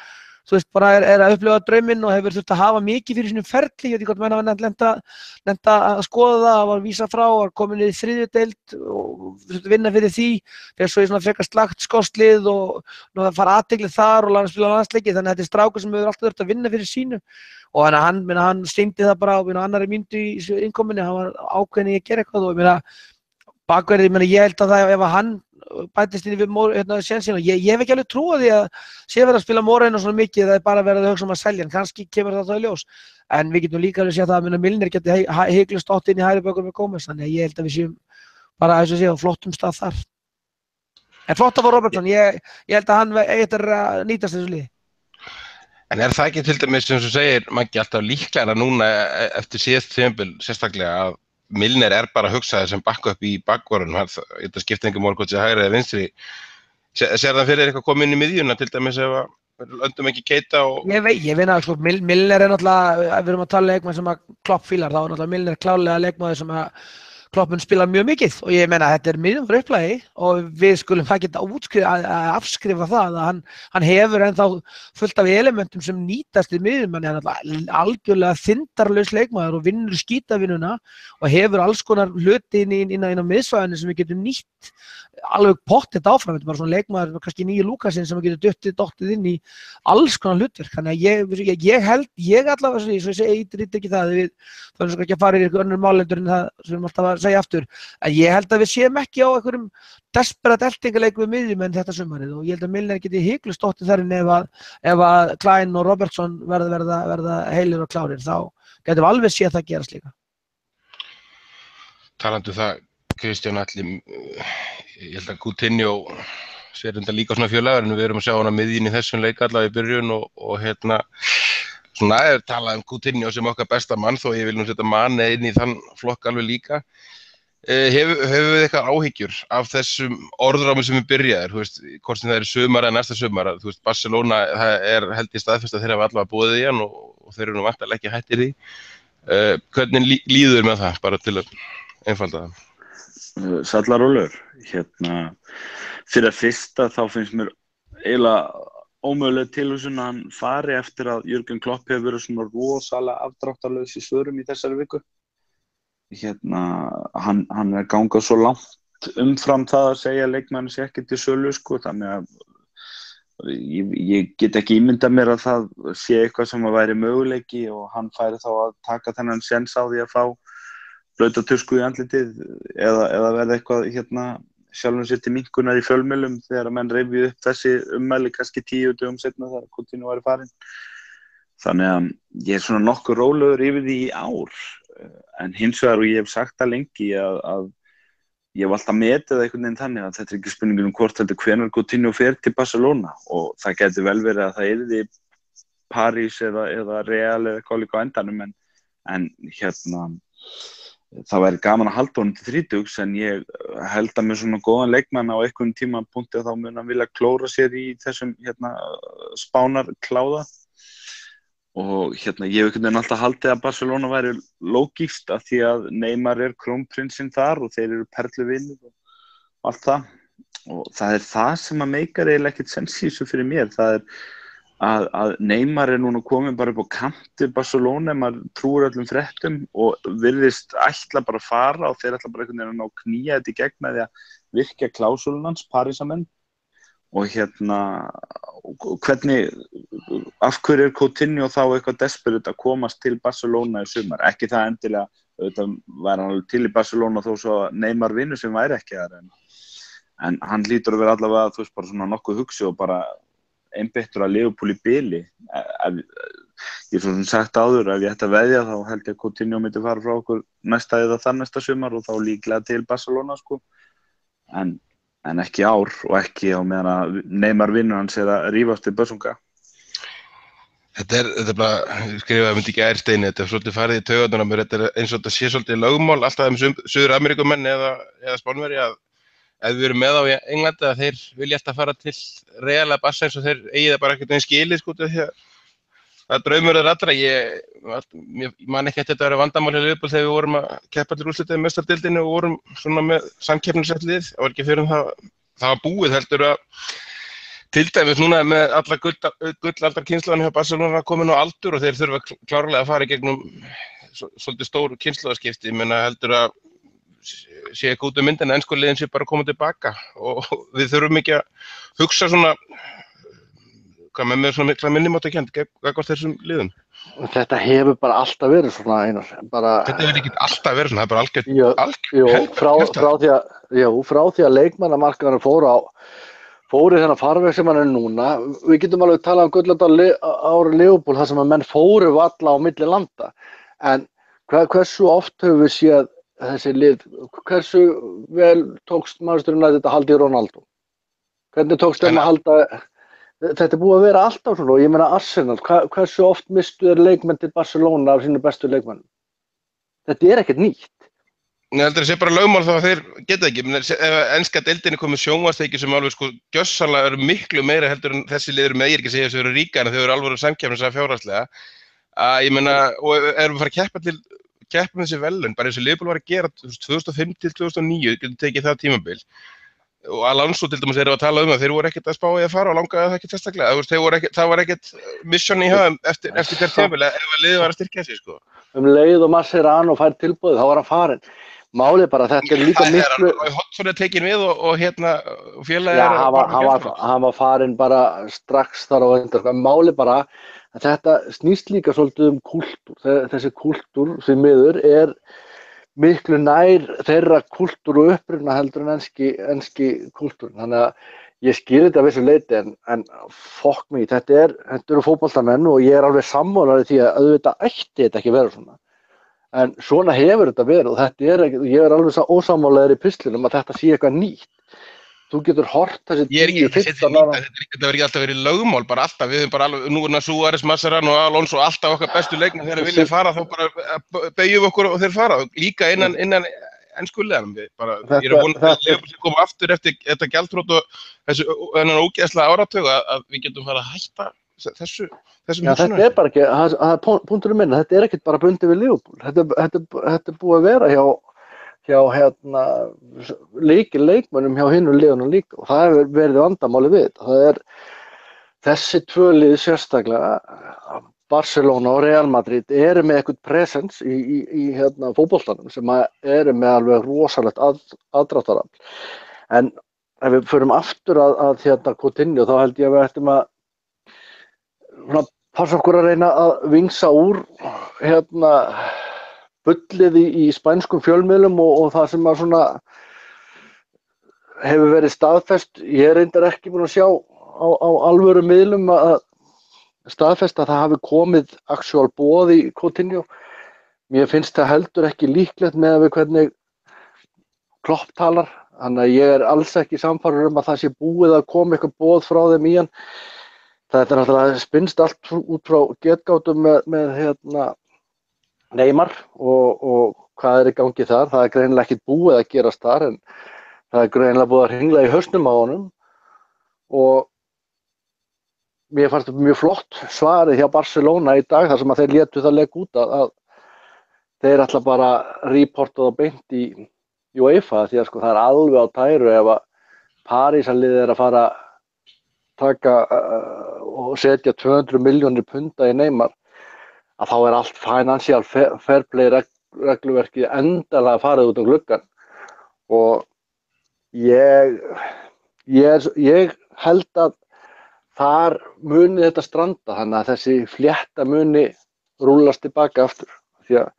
þú veist, bara að upplifa drauminn og hefur þurft að hafa mikið fyrir sínum ferli, ég veit ekki hvort menn hafa nefnt að skoða það, var vísað frá, var komin í 3. deild og þurft að vinna fyrir því, þegar svo í svona frekar slakt skosslið og það fara athygli þar og spila landsleiki, þannig að þetta er strákur sem hefur alltaf þurft að vinna fyrir sínu og hann sýndi það bara á annarri mínútu í innkominni, hann var ákveðinn í að gera eitthvað og bakverði, ég held að það ef hann bætist inn við sénsinn og ég hef ekki alveg trúið því að sé verið að spila Moreno svona mikið, það er bara verið að hugsa að selja hann, kannski kemur það í ljós, en við getum líka alveg séð það að Milner geti hygglust átt inn í hægri bökum með Gómez, þannig að ég held að við séum bara þess að sé á flottum stað þar. En flott að fá Robertson, ég held að hann eitthvað að nýtast þessu liði. En er það ekki til dæmis sem þú segir, Maggi, alltaf líklega núna eftir síðast tímabil sérstaklega að Milner bara hugsaði sem backup í bakvörðun, þetta skiptir engu máli hvort sé hægri eða vinstri. Sér það fyrir eitthvað komið inn í miðjuna, til dæmis ef að löndum ekki Keita og... Ég veit að sko, Milner náttúrulega, við erum að tala leikmann sem að Klopp fílar, þá náttúrulega Milner klárlega leikmaður sem að Klopp mun spila mjög mikið og ég meina þetta er miðjum fyrir upplagi og við skulum ekki afskrifa það að hann hefur ennþá fullt af elementum sem nýtast í miðjum, hann er algjörlega þyndarlaus leikmaður og vinnur skítavinnuna og hefur alls konar hluti inn á miðsvæðinu sem við getum nýtt alveg pottþétt áfram, þetta er bara svona leikmaður kannski nýju Lúkasinn sem við getum dottið inn í alls konar hlutverk, þannig að ég held allavega svo ég segi ekki það, við þurfum ekki að fara í önnur málendur en það sem við erum alltaf að segja aftur, en ég held að við séum ekki á einhverjum desperat eltingaleik við miðjumenn þetta sumarið og ég held að Milner geti hygglust dottið þar inn ef að Klein og Robertson verða heilir og klárir, þá getum við alveg séð það gerast líka. Talandi það, Kristján Atli, ég held að Coutinho sér þetta líka svona fjölaður en við erum að sjá hann að miðjinn í þessum leik allavega í byrjun og svona talað Coutinho sem okkar besta mann þó ég vil nú setja Mane inn í þann flokk alveg líka. Hefur við eitthvað áhyggjur af þessum orðrámi sem við byrjaðir, þú veist, hvort sem það er sumar eða næsta sumar, þú veist, Barcelona það held ég staðfest að þeir hafa allavega boðið í hann og þeir eru nú vantarlega ekki hættir því. Hvernig líður með það, bara til að einfalda það? Sallarólur, fyrir að fyrsta þá finnst mér eiginlega ómöguleg tilhugsun að hann fari eftir að Jürgen Klopp hefur verið svona rosalega afdráttarlaus í svörum í þessari viku. Hann er gangað svo langt umfram það að segja að leikmann sé ekki til sölu, sko, þannig að ég get ekki ímyndað mér að það sé eitthvað sem að væri möguleiki og hann færi þá að taka þennan séns á því að fá blauta tusku í andlitið eða verða eitthvað sjálfum sér til minnkunar í fjölmiðlum þegar að menn rifjuðu upp þessi ummæli kannski 10 dögum seinna þegar Coutinho væri farinn. Þannig að ég er svona nokkuð rólegur yfir því í ár en hins vegar og ég hef sagt það lengi að ég hef alltaf metið einhvern veginn þannig að þetta er ekki spurningin hvort heldur hvenær Coutinho fer til Barcelona og það geti vel verið að það yrði París eða Real eða eitthvað líka á endanum en það væri gaman að halda honum til 30 en ég held að með svona góðan leikmann á einhvern tímapunkti þá mun hann vilja klóra sér í þessum spánarkláða og ég hef einhvern veginn alltaf haldið að Barcelona væri lógískt af því að Neymar er krónprinsinn þar og þeir eru perluvinir og allt það og það er það sem að meikar eiginlega ekkert sens í þessu fyrir mér, það er að Neymar er núna komin bara upp á kanti Barcelona, maður trúir öllum fréttum og virðist ætla bara að fara og þeir ætla bara einhvern veginn að ná knýja þetta í gegn með því að virkja klásúlun hans, Parísamenn og hvernig, af hverju er Coutinho þá eitthvað desperate að komast til Barcelona í sumar, ekki það endilega, auðvitað væri hann alveg til í Barcelona þó svo að Neymar vinur sem væri ekki þar en hann hlýtur að vera allavega, þú veist, bara svona nokkuð hugsi og bara einbeittur að Liverpool í bili. Ég svo sem sagt áður, ef ég ætti að veðja þá held ég að Coutinho myndi fara frá okkur næsta eða þar næsta sumar og þá líklega til Barcelona, sko. En ekki ár og ekki á meðan að Neymar vinnur hans er að rífast við Börsunga. Þetta er bara, skrifaði myndi ekki Steini, þetta er svolítið farið í taugarnar á mér, þetta er eins og þetta sé svolítið lögmál, alltaf Suður-Ameríkumenn eða Spánverji að ef við erum með á í Englandi að þeir vilja alltaf fara til Real eða Barca eins og þeir eigi það bara ekkert einn skilið sko því að það draumur er allra. Ég man ekki að þetta væri vandamál hjá Liverpool þegar við vorum að keppa til úrslita í meistaradeildinni og vorum svona með samkeppnisrætt lið. Það var ekki fyrir það var búið heldur að til dæmis núna með alla gullaldar kynslóðan hjá Barcelona komin á aldur og þeir þurfa klárlega að fara í gegnum svolítið stór kynslóðaskipti, ég meina heldur að sé ekki út myndin en ensku liðin sé bara að koma tilbaka og við þurfum ekki að hugsa svona hvað með svona mikla minnimáttarkennd gagnvart þessum liðum. Þetta hefur bara alltaf verið svona Einar. Þetta hefur ekki alltaf verið svona, það er bara frá því að leikmannamarkaðurinn fóru í þennan farveg sem hann er núna. Við getum alveg talað gullaldar ári Liverpool þar sem að menn fóru valla á milli landa. En hversu oft höfum við séð þessi lið, hversu vel tókst Manchester United að halda í Ronaldo? Hvernig tókst þeim að halda? Þetta er búið að vera alltaf svona og ég meina Arsenal, hversu oft mistu þeir leikmenn til Barcelona af sínu bestu leikmennum? Þetta er ekkert nýtt. Ég heldur að sé bara lögmál þá að þeir geta ekki. Ef enska deildinni komið sjónvarpstæki sem alveg sko gjörsamlega eru miklu meira heldur en þessi lið eru með, ég er ekki að segja þessu eru ríka en þau eru alveg samkeppnislega fjárhagslega. Ég meina, og erum við fara að keppa með þessi velun, bara eins og Liverpool var að gera 2005 til 2009, getum tekið það tímabil. Og Alonso til dæmis erum að tala að þeir voru ekkert að spá í að fara og langaði það ekki sérstaklega. Það var ekkert mission í höfum eftir hvert tímabil ef að liðið var að styrkja sig sko. Leið og Mascherano fær tilboðið, þá var hann farinn. Málið bara þetta er líka miklu. Hodgson er tekin við og félagið hann var farinn bara strax þar á undan. Málið bara að þetta snýst líka svolítið kúltúr. Þessi kúltúr því miður er miklu nær þeirra kúltúr og uppruna heldur en enski kúltúr. Þannig að ég skil þetta að vissu leyti en fuck me, þetta eru fótboltamenn og ég er alveg sammálaður því að auðvitað ætti þetta ekki vera svona. En svona hefur þetta verið og þetta er ekki, ég er alveg ósammálaður í pislinum að þetta sé eitthvað nýtt. Þú getur hort þessi 10-15 ára. Þetta verður ekki alltaf verið lögmál, bara alltaf, við höfum bara alveg, nú er Suárez, Mascherano og Alonso alltaf okkar bestu leikmenn þegar vilja fara, þá bara beygjum okkur og þeir fara, líka innan ensku liðanum. Ég er vonandi að Liverpool koma aftur eftir þetta gjaldþrot og þennan ógeðslega áratug að við getum fara að hætta þessum hugsunum. Þetta er bara ekki, það er punkturinn minn, þetta er ekkert bara bundið við Liverpool, þetta er búið að vera hjá leikmönnum hjá hinum liðunum líka og það hefur verið vandamáli við. Það er þessi tvö lið sérstaklega, Barcelona og Real Madrid eru með eitthvað presence í fótboltanum sem eru með alveg rosalegt aðdráttarafl. En ef við förum aftur að Coutinho þá held ég að við ættum að passa okkur að reyna að vingsa úr bullið í spænskum fjölmiðlum og það sem að svona hefur verið staðfest. Ég er reyndar ekki búinn að sjá á alvöru miðlum að staðfest að það hafi komið actual boð í Coutinho. Mér finnst það heldur ekki líklegt með við hvernig Klopp talar. Þannig að ég er alls ekki sannfærður að það sé búið að koma eitthvað boð frá þeim í hann. Þetta er náttúrulega spinnst allt út frá getgátum með Neymar og hvað er í gangi þar. Það er greinilega ekkert búið að gerast þar en það er greinilega búið að hringla í hausnum á honum og mér fannst þetta mjög flott svarið hjá Barcelona í dag þar sem að þeir létu það leika út að þeir ætla bara að reporta það beint í UEFA því að sko það er alveg á tæru ef að Parísarliðið er að fara að taka og setja 200 milljónir punda í Neymar að þá er allt financial fair play regluverkið endanlega farið út gluggann og ég held að þar muni þetta stranda þannig að þessi flétta muni rúllast tilbaka aftur því að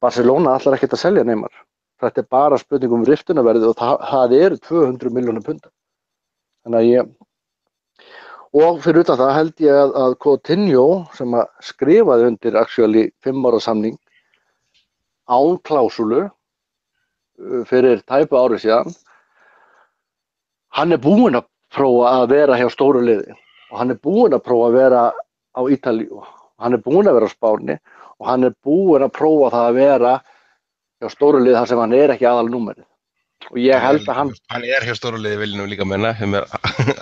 Barcelona ætlar ekkert að selja Neymar. Þetta er bara spurning riftunarverðið og það eru 200 milljónir punda. Þannig að og fyrir utan það held ég að Coutinho sem að skrifaði undir actually 5 ára samning án klásúlu fyrir tæpu ári síðan, hann er búinn að prófa að vera hjá stóru liði og hann er búinn að prófa að vera á Ítalíu, hann er búinn að vera á Spáni og hann er búinn að prófa það að vera hjá stóru liði þar sem hann er ekki aðalnúmerið. Og ég held að hann er hjá stóru liði viljum líka menna sem er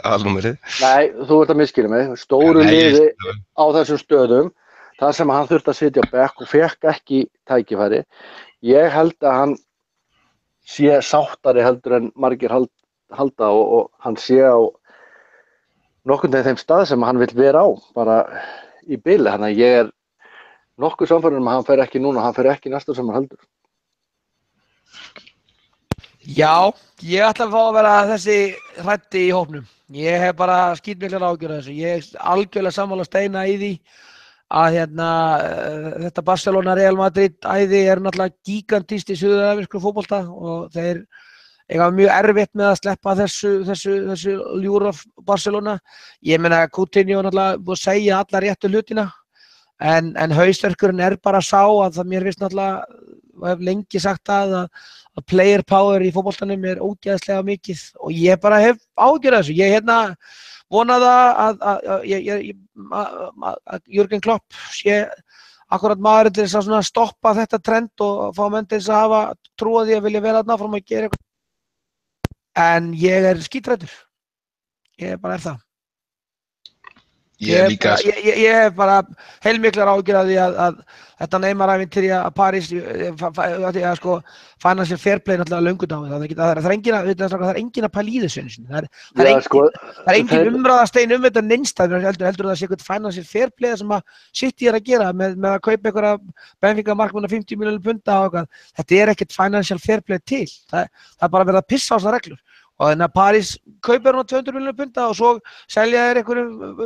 aðalnúmerið. Nei, þú ert að misskilja mig. Stóru liði á þessum stöðum, þar sem hann þurfti að sitja á bekk og fekk ekki tækifæri. Ég held að hann sé sáttari heldur en margir halda og hann sé á nokkurn veginn þeim stað sem hann vill vera á, bara í bili. Þannig að ég nokkuð samfærður að hann fer ekki núna, hann fer ekki næsta sem hann heldur. Já, ég ætla að fá að vera þessi hræddi í hópnum. Ég hef bara skítmiklar ágjörð þessu. Ég algjörlega sammála Steina í því að þetta Barcelona Real Madrid æði náttúrulega gigantist í suður-amerísku fótbolta og þeir eiga mjög erfitt með að sleppa þessu ljúr af Barcelona. Ég meina Coutinho náttúrulega búið að segja alla réttu hlutina en hausverkurinn bara sá að það mér finnst náttúrulega og hef lengi sagt að player power í fótboltanum ógeðslega mikið og ég bara hef ágjörð þessu. Ég vona það að Jürgen Klopp sé akkurat maðurinn til þess að stoppa þetta trend og fá menn til þess að hafa trú á því að vilja vera þarna áfram að gera eitthvað. En ég skítræddur. Ég bara það. Ég hef bara heilmiklar ágjörð af því að þetta Neymar-ævintýri að París sko financial fair play náttúrulega löngu dáið. Það er engin að pæla í þessu. Það er engin umræðastein þetta neinstað heldur það sé eitthvað financial fair play sem að City að gera með að kaupa einhverja Benfica markmanna 50 milljónir punda og eitthvað. Þetta ekkert financial fair play til. Það er bara verið að pissa á þessar reglur. Og þannig að París kaupir hún 200 milljónir punda og svo selja þeir einhverju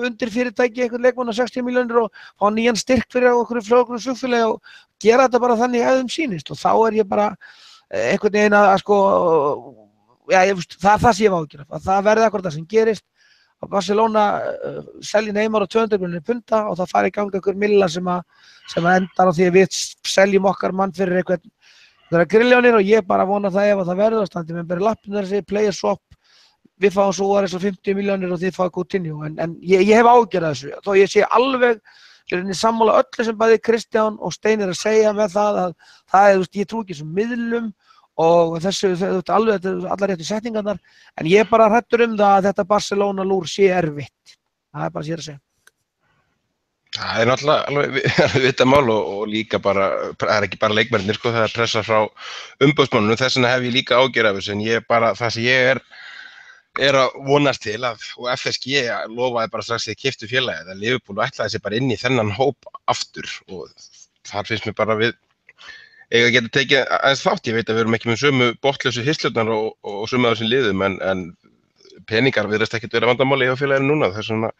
undir fyrirtæki, einhvern leikmann á 60 milljónir og fá nýjan styrk fyrir einhverju flugfélagi og gera þetta bara þannig að þeim sýnist. Og þá ég bara einhvern veginn að sko, það er það sem ég hef áhyggjur af. Það verði akkurat það sem gerist. Að Barcelona selji Neymar á 200 milljónir punda og það fari í gang einhver milla sem endar á því að við seljum okkar mann fyrir einhvern það grilljónir og ég bara vona það ef það verður standi með bara lappirnar þessi player swap við fáum Suárez á 50 milljónir og þið fáum Coutinho en ég hef ágjörð af þessu þó ég sé alveg sammála öllu sem bæði Kristján og Steini að segja með það að það ég trúi ekki sem miðlum og þessu alveg allar réttu setningarnar en ég bara hræddur það að þetta Barcelona lúr sé erfitt það bara sér að segja. Það náttúrulega alveg vita mál og líka bara, það ekki bara leikmennir sko, það pressa frá umboðsmannunum, þess vegna hef ég líka ágjörð af þessu en það sem ég að vonast til og FSG lofaði bara strax þegar keyptu félagið að Liverpool ætlaði sér bara inn í þennan hóp aftur og þar finnst mér bara við eiga að geta tekið aðeins þátt, ég veit að við erum ekki með sömu botnlausu hislurnar og sömu af þessum liðum en peningar virðast ekkert vera vandamáli hjá félaginu núna, það svona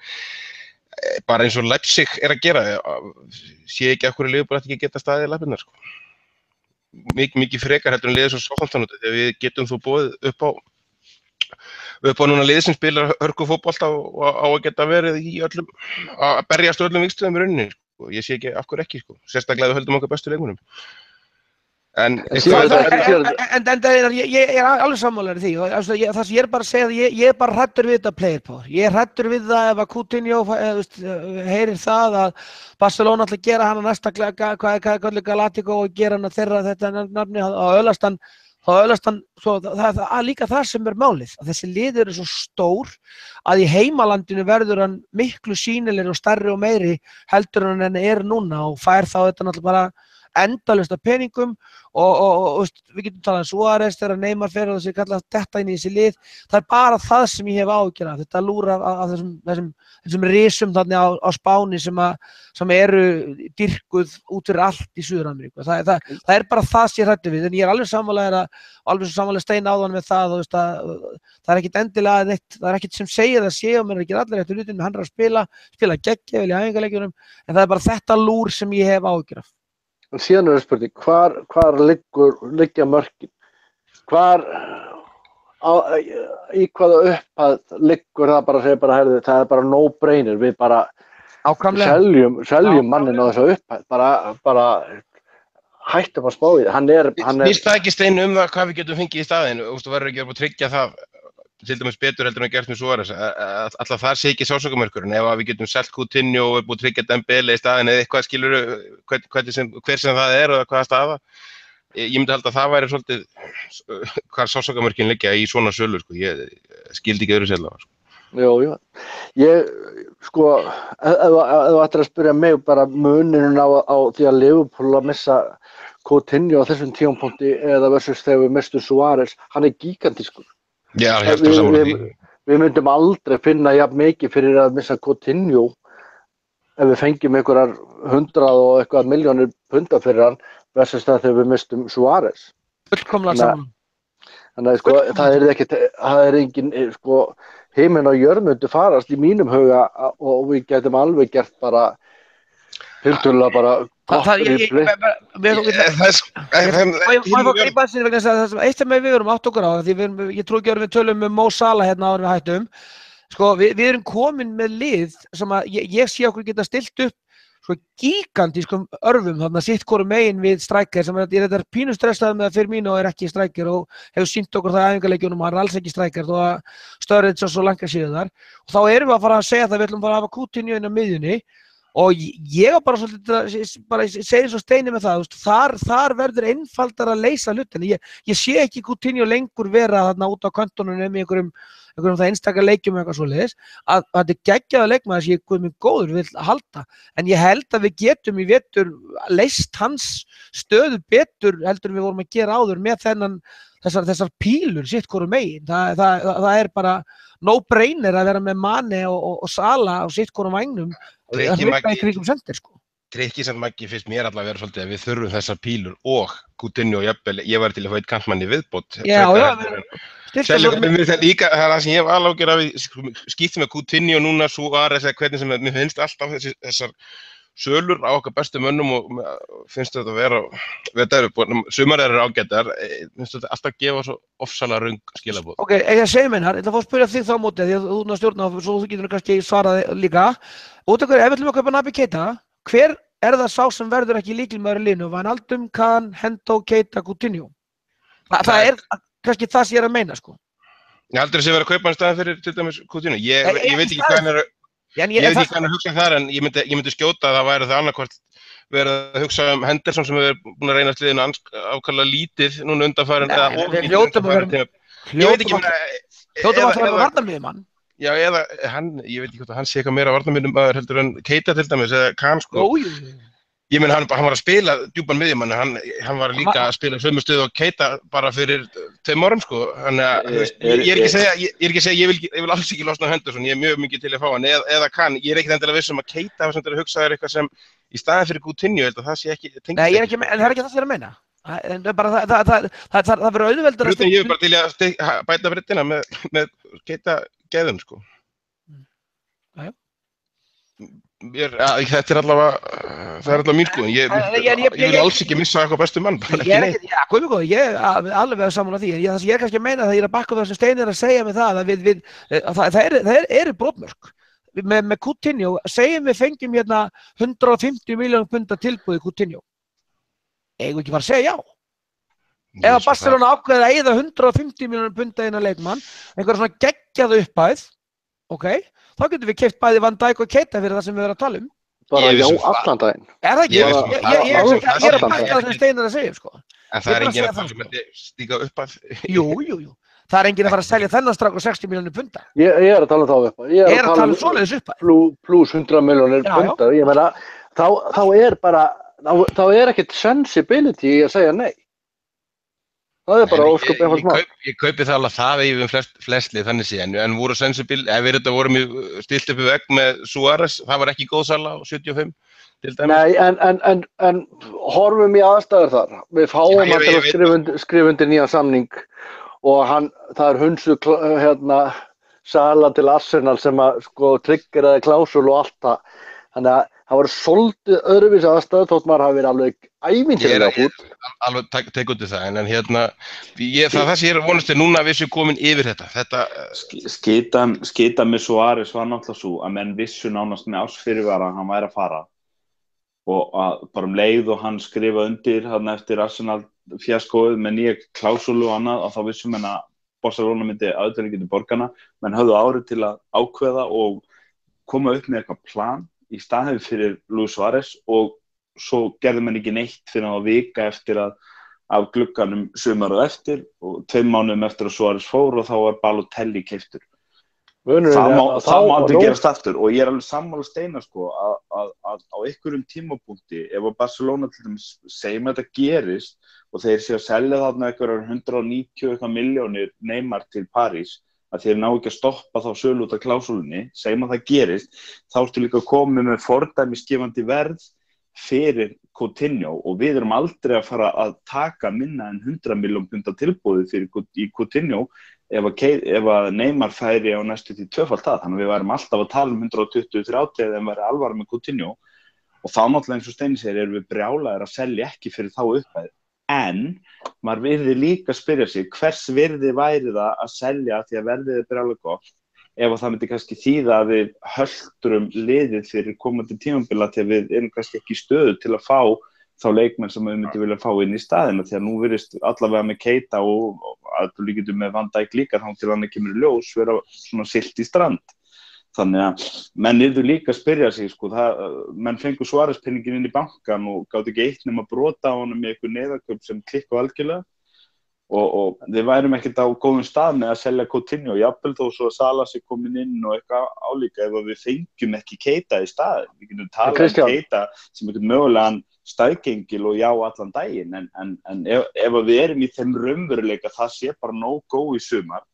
bara eins og Leipzig að gera sé ekki af hverju Liverpool ekki geta staðið í lappirnar sko. Mikið frekar heldur en liðið svo Southampton þegar við getum þú boðið upp á núna liðið sem spilar hörkufótbolta og á að geta verið í öllum að berjast öllum vígstöðum í rauninni sko. Ég sé ekki af hverju ekki sko. Sérstaklega við höldum okkar bestu leikmunum. En ég alveg sammálaður því og það sem ég bara að segja ég bara hræddur við þetta player power ég hræddur við það ef að Coutinho heyrir það að Barcelona ætla að gera hana næsta Galactico og gera hana þeirra þetta nafni á Ölastan svo það líka það sem málið að þessi lið eru svo stór að í heimalandinu verður hann miklu sýnilegri og stærri og meiri heldur en núna og fær þá þetta náttúrulega bara endalaust af peningum og við getum talað Suárez þegar Neymar fer og þessi kallað detta inn í þessi lið það bara það sem ég hef áhyggjur af þetta lúra af þessum risum þannig á Spáni sem eru dýrkuð út fyrir allt í Suður-Ameríku það bara það sem ég hræddur við en ég alveg sammála Stein áðan með það og það ekkert endilega neitt það ekkert sem segir það sé og mér ekki allir eftir hlutin með hann að spila geggja vel í æfingarleikjunum en það bara þetta lúr sem ég hef áhyggjur af. En síðan spurning, hvar liggja mörkin? Í hvaða upphæð liggur það bara að segja herðu, það bara no-brainer, við bara seljum mannin á þessa upphæð, bara hættum að spá í það. Snýst það ekki Stein það hvað við getum fengið í staðinn, þú verður ekki að tryggja það til dæmis betur heldur en gert með Suárez alltaf það sé ekki sársaukamörkurinn ef við getum selt Coutinho og búið að tryggja Dembele í staðinn eða eitthvað skilur hver sem það og hvaða staða ég myndi halda að það væri svolítið hvað sársaukamörkin liggja í svona sölu sko. Ég skildi ekki öðru selga sko. Jú, ég sko ef þú ættir að spyrja mig bara munurinn á því að Liverpool að missa Coutinho á þessum tímapunkti eða versus þegar við mistum Suárez, hann gigantískur. Já, ég held að sammála því. við myndum aldrei finna jafn mikið fyrir að missa Coutinho ef við fengjum einhverjar 100 og eitthvað milljónir punda fyrir hann versus það þegar við mistum Suárez. Fullkomlega saman. Þannig að sko, það er engin sko, himinn og jörð myndu farast í mínum huga og við getum alveg gert bara tiltölulega bara gott rifli. Eitt sem við erum átt okkur á, því ég trú ekki að við tölum Mo Salah hérna áður við hættum, sko við erum komin með lið sem að ég sé okkur geta stilt upp svo gigantískum örfum þarna sitt hvoru megin við strækir sem þetta pínu stressaður með að Firmino ekki strækir og hefur sýnt okkur það æfingarleikjunum hann alls ekki strækir þó að Sturridge og svo langa séu þar og þá erum við að fara að segja það við ætlum bara að hafa Coutinho inn á miðjunni og ég var bara svolítið bara segir svo steini með það þar verður einfaldar að leysa hlutin ég sé ekki Coutinho lengur vera þarna út á kantonum með einhverjum það einstaka leikjum eitthvað svoleiðis að þetta geggjaða leikmaður sem ég guð mig góður vil halda en ég held að við getum í vetur leyst hans stöðu betur heldur við vorum að gera áður með þessar pílur sitt hvoru megin það er bara no brainer að vera með Mane og Salah á sitt hvoru vægnum að hlaupa í kringum sendir sko Trikki sem Maggi finnst mér allavega vera svolítið að við þurfum þessar pílur og Coutinho og jafnvel, ég var til að fá eitt kantmann í viðbót. Líka það sem ég hef alveg að við skiptum með Coutinho núna, Suárez eða hvernig sem mér finnst alltaf þessar sölur á okkar bestu mönnum og finnst þetta að vera, sumar eru ágætar, finnst þetta alltaf að gefa svo ofsalega röng skilaboð. Ok, ég segi mér hér, ég ætla að fá að spyrja þig þá mótið því að þú erum að stjórna og svo þú getur kannski svaraði líka. Út af hverju, ef við ætlum að kaupa Naby Keita, hver það sá sem verður ekki lykilmaður í liðinu? Wijnaldum, Can, Hendo, Keita, Coutinho. Það kannski það sem ég að meina, sko. Ég heldur að sé verið að kaupa hann staðan fyrir til dæmis Coutinho. Ég veit ekki hvað hann ég veit ekki hvað hann að hugsa þar, en ég myndi skjóta að það væri það annarkvort verið að hugsa Henderson sem hefur búin að reynast liðinu ákaflega lítið núna undanfarin eða hljótum að vera varnarmiðjumann. Já, eða ég veit ekki hvort að hann sé eitthvað meira varnarmiðjumaður heldur en Keita til dæmis, eða Can sko. Ég meina hann var að spila djúpan miðjumann, hann var líka að spila sömu stöðu og Keita bara fyrir 2 árum sko. Þannig að ég er ekki að segja, ég vil alls ekki losna Henderson, ég er mjög mikið til að fá hann, eða Can, ég er ekkert endilega viss að Keita var samt að hugsa þér eitthvað sem í staðinn fyrir Coutinho, held að það sé ekki tengt. Nei, en það er ekki það sem ég er að meina. Það verður auðveldara að ég er bara til að bæta brettina með Keita gæðum sko. Þetta er allavega mín skoðun. Ég vil alls ekki missa eitthvað bestu mann. Ég er alveg sammála því. Það sem ég er kannski að meina það ég er að bakka það sem Steini er að segja með það að það eru brotmörk. Með Coutinho, segjum við fengjum hérna 150 milljónir punda tilboði Coutinho. Eigum við ekki bara að segja já? Ef að Barcelona ákveður að eyða 150 milljónir punda inn á leikmann, einhverja svona geggjaða upphæð, ok, þá getum við keypt bæði Van Dijk og Keita fyrir það sem við erum að tala um. Bara já, allan daginn. Er það ekki? Ég er að bakka það sem Steinar að segja, sko. En það er enginn að fara sem myndi stíga upphæð. Jú. Það er enginn að fara að selja þennan strák og 60 milljónir punda. Ég er að tala um þá upphæð. Ég er að tala um svoleiðis upphæð. Plus 100 milljónir punda. Ég meina, þá er ekkert sensibility að segja nei. Það er bara ósköp einfalt mál. Ég kaupi það alveg það við flest lið þannig séð, en voru sensibil, ef við þetta vorum stilt upp í vegg með Suárez, það var ekki góð sala á 75 til dæmis. Nei, en horfum í aðstæður þar. Við fáum hann til að skrifa undir nýjan samning og það er hunsu sala til Arsenal sem að sko tryggeraði klásul og allt það. Þannig að það var svolítið öðruvísi aðstæður þótt maður hafi verið alveg ævintýralega fúll. Alveg tek út í það, en það sem ég er vonast til núna að við séum komin yfir þetta. Skytan með Suárez var náttúrulega svo að menn vissu nánast með ársfyrirvara að hann væri að fara og að bara leið og hann skrifa undir eftir Arsenal fjaskóið með nýja klásúlu og annað og þá vissum menn að Barcelona myndi aðdæla getur borgana, menn höfðu árið til að ákveða og koma upp með eitthvað plan í staðinn fyrir Luis Suárez og svo gerði mann ekki neitt fyrir að vika eftir að af glugganum sumarið eftir og 2 mánuðum eftir að Suárez fór og þá var Balotelli keyptur. Það má aldrei gerast aftur og ég er alveg sammála Steinar sko að á einhverjum tímapunkti ef að Barcelona til dæmis segjum að þetta gerist og þeir séu að selja þarna einhverjar 190 milljónir Neymar til París að þeir ná ekki að stoppa þá sölu út af klásúlunni, segjum að það gerist, þá ertu líka komið með fordæmisgefandi verð fyrir Coutinho og við erum aldrei að fara að taka minna en 100 milljón punda tilboði í Coutinho ef að Neymar færi á næstu því tvöfalt það, þannig að við værum alltaf að tala 120-30 eða væri alvara með Coutinho og þá náttúrulega eins og Steini segir erum við brjálaðir að selja ekki fyrir þá upphæð en maður virði líka að spyrja sig hvers virði væri það að selja því að verðið brjálega gott ef að það myndi kannski þýða að við höldrum liðið fyrir komandi tímabila til að við erum kannski ekki í stöðu til að fá þá leikmenn sem við myndum vilja fá inn í staðina því að nú virðist allavega með Keita og að þú líkitum með Van Dijk líka þá til hann kemur í ljós vera svona silt í strand þannig að menn yrðu líka að spyrja sig sko, menn fengu Suárez-penningin inn í bankan og gátu ekki eitt nema brota á honum með eitthvað neðarkaup sem klikku algjörlega og við værum ekkert á góðum stað með að selja Coutinho jafnvel þó svo að Salah sé komin inn og eitthvað álíka ef við fengjum ekki Keita í stað við getum talað Keita sem eitthvað mögulegan staðgengil og já allan daginn en ef við erum í þeim raunveruleika það sé bara no-go í sumar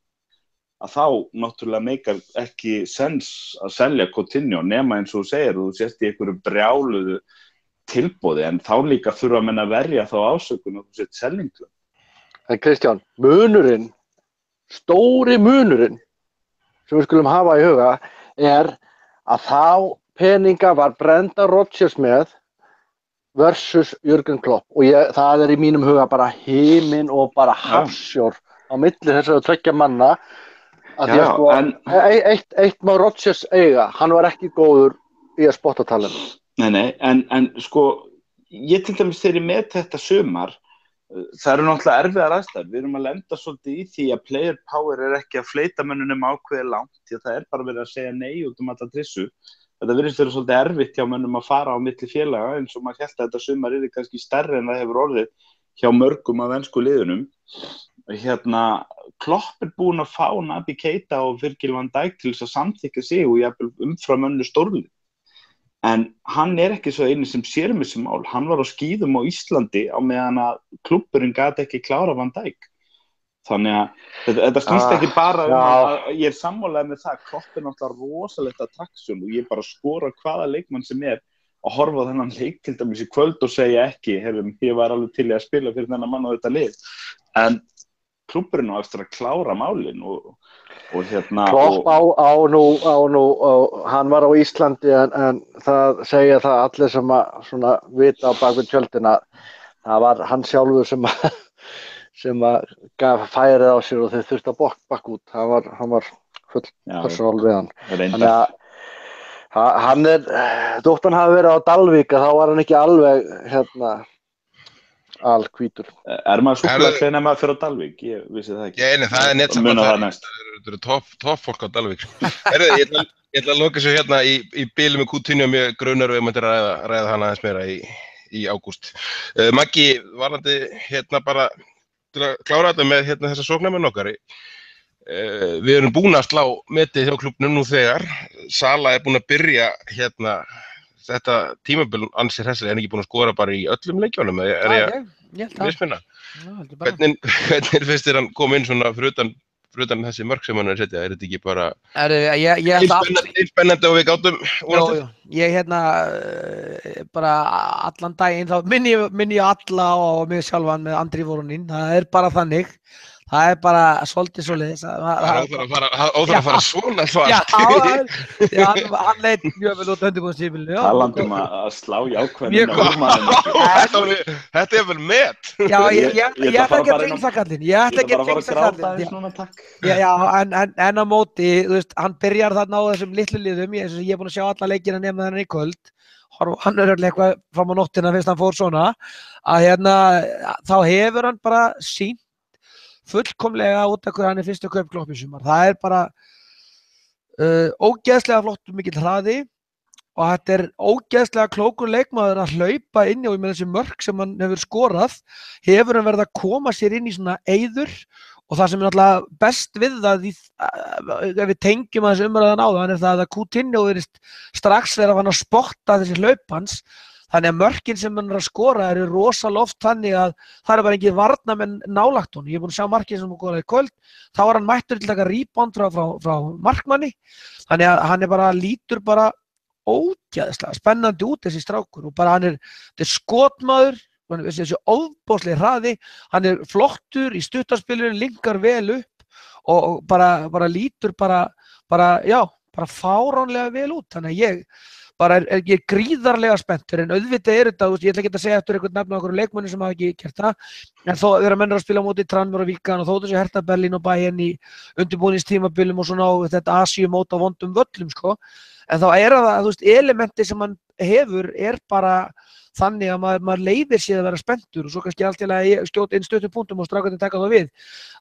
að þá náttúrulega meikar ekki sens að selja Coutinho nema eins og þú segir og þú sést í einhverju brjáluðu tilboði en þá líka þurfa menn að verja þá ásökun og þú sett sellingu. En Kristján, stóri munurinn sem við skulum hafa í huga er að þá peninga var Brendan Rodgers með versus Jürgen Klopp og það í mínum huga bara himinn og bara hafsjór á milli þessara tveggja manna að því að sko, eitt má Rodgers eiga, hann var ekki góður í að spotta talinu. Nei, en sko, ég til dæmis þegar ég met þetta sumar það eru náttúrulega erfiðar aðstæður, við erum að lenda svolítið í því að player power ekki að fleyta mönnunum ákveðið langt, því að það bara verið að segja nei út alla trissu. Þetta virðist vera svolítið erfitt hjá mönnum að fara á milli félaga, eins og maður hélt að þetta sumar kannski stærri en það hefur orðið hjá mörgum af ensku liðunum. Klopp búinn að fá Naby Keita og Virgil van Dijk til þess að samþykkja sig og jafnvel umfram önnur stórlið. En hann ekki svo eini sem sér þessi mál. Hann var á skíðum á Íslandi á meðan að klúbburinn gat ekki klára Van Dijk. Þannig að þetta snýst ekki bara að ég sammálaði með það. Klopp náttúrulega rosalegt attraction og ég bara skora hvaða leikmann sem að horfa á þennan leik til dæmis í kvöld og segja ekki, ég var alveg til að spila fyrir þennan mann á þetta lið. En klúbburinn á eftir að klára málin og Klopp á nú hann var á Íslandi en það segja það allir sem svona vita á bakvið tjöldina það var hann sjálfur sem gaf færið á sér og þau þurfti að bakka út hann var full persónál við hann þannig að hann þótt hann hafi verið á Dalvík þá var hann ekki alveg alhvítur. Maður súkulega hvenær maður fyrir á Dalvík? Ég vissi það ekki. Nei, það netsamband. Það topp fólk á Dalvík. Ég ætla að loka sér í bíli með Coutinho mjög grunar og ég mætti ræða hana aðeins meira í ágúst. Maggi, varandi bara til að klára þetta með þessa sóknarmenn okkar. Við erum búin að slá metið hjá klúbbnum nú þegar. Salah búin að byrja þetta tímabil ansið hressilega ekki búin að skora bara í öllum leikjunum ég mismunna hvernig finnst þér hann kom inn svona fyrir utan þessi mörk sem hann setja þetta ekki bara spennandi og við gátum ég bara allan daginn þá minni ég alla á mig sjálfan með Andri Voronin það bara þannig það bara svolítið svoleiðis óþarf að fara svona svart hann leit mjög vel út undirbúningstímabilinu talandum að slá jákvæðina þetta vel met ég ætla ekki að dengsa kallinn en á móti hann byrjar þarna á þessum litlu liðum ég búin að sjá alla leikina nema þennan í kvöld hann eitthvað fram á nóttina fyrst hann fór svona að þá hefur hann bara sýnt fullkomlega út af hverju hann fyrstu kaup Klopp í sumar. Það bara ógeðslega flott og mikill hraði og þetta ógeðslega klókur leikmaður að hlaupa inn í og með þessi mörk sem hann hefur skorað hefur hann verið að koma sér inn í svona eyður og það sem náttúrulega best við það ef við tengjum að þessi umræðan á það það að Coutinho strax þegar hann að spotta þessi hlaup hans Þannig að mörkin sem hann að skora eru rosalega oft þannig að það bara engin varnamenn nálægt honum. Ég er búinn að sjá markið sem hann skoraði í kvöld, þá var hann mættur til að taka rebound frá markmanni. Þannig að hann bara lítur bara ógeðslega spennandi út þessi strákur og bara þetta er skotmaður, þessi ofboðslega hraði, hann flottur í stuttarspilinu, linkar vel upp og bara lítur bara fáránlega vel út. Þannig að ég er gríðarlega spenntur, en auðvitað þetta, ég ætla ekki að segja eftir einhvern nefn á einhverjum leikmanni sem hafa ekki gert það, en þó þeirra menn að spila á móti Tranmere og Víkan og þó þessi Hertha Berlín og Bayern í undirbúningstímabilum og svona á þetta Asíumót á vondum völlum, sko. En þá það, elementi sem hann hefur bara þannig að maður leiðir sér að vera spenntur og svo kannski allt í lagi skjóta inn stöttum punktum og strákarnir taka þá við.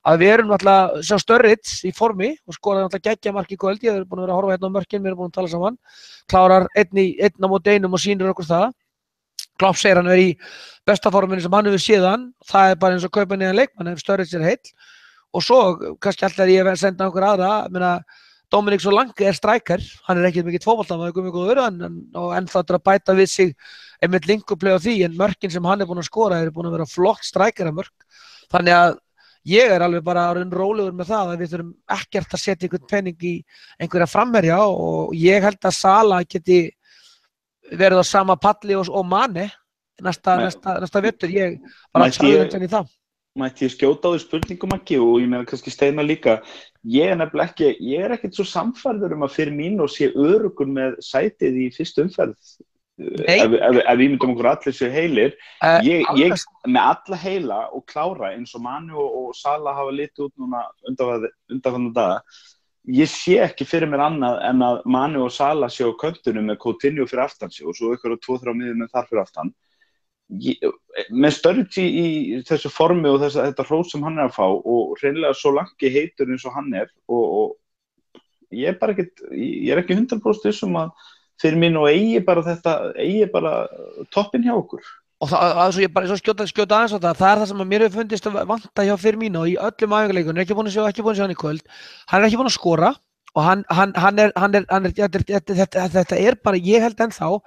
Að við erum náttúrulega sjá Sturridge í formi og skoraði náttúrulega geggjamark í kvöld, ég er búin að vera að horfa hérna á mörkin, við erum búin að tala saman, klárar einn á móti einum og sýnir okkur það. Klopp segir hann í besta forminu sem hann hefur séðan, það bara eins og kaupa niðan leikmann ef Sturridge heill og svo kannski alltaf ég senda einhver aðra, Dominic Solanke striker, hann ekkert mikið fótboltamaður, Gummi góður, en það að bæta við sig einmitt linkuplay á því, en mörkin sem hann búin að skora búin að vera flott strikermörk. Þannig að ég alveg bara orðinn rólegur með það að við þurfum ekkert að setja einhvern penning í einhverja framherja og ég held að Sala geti verið á sama palli og Mane næsta vetur, ég bara sagði henni í það. Mætti ég skjóta á því spurningum ekki og ég meina kannski Steinar líka. Ég er ekkert svo samfærður að Firmino sé öruggur með sætið í fyrstu umferð. Ef við myndum okkur allir séu heilir, ég með alla heila og klára eins og Manu og Sala hafa litið út núna undanfarna daga. Ég sé ekki fyrir mér annað en að Manu og Sala séu á köntunum með Coutinho fyrir aftan sig og svo ykkur á 2-3 miðjum þar fyrir aftan. Með Sturridge í þessu formi og þetta hrós sem hann að fá og hreinlega Solanke heitur eins og hann og ég er ekki 100% að fyrir mín og eigi bara toppinn hjá okkur. Og það ég bara skjóta aðeins á það er það sem að mér hefur fundist að vanta hjá Firmino í öllum æfingarleikunum, ekki búin að sjá hann í kvöld, hann ekki búin að skora og þetta bara, ég held ennþá að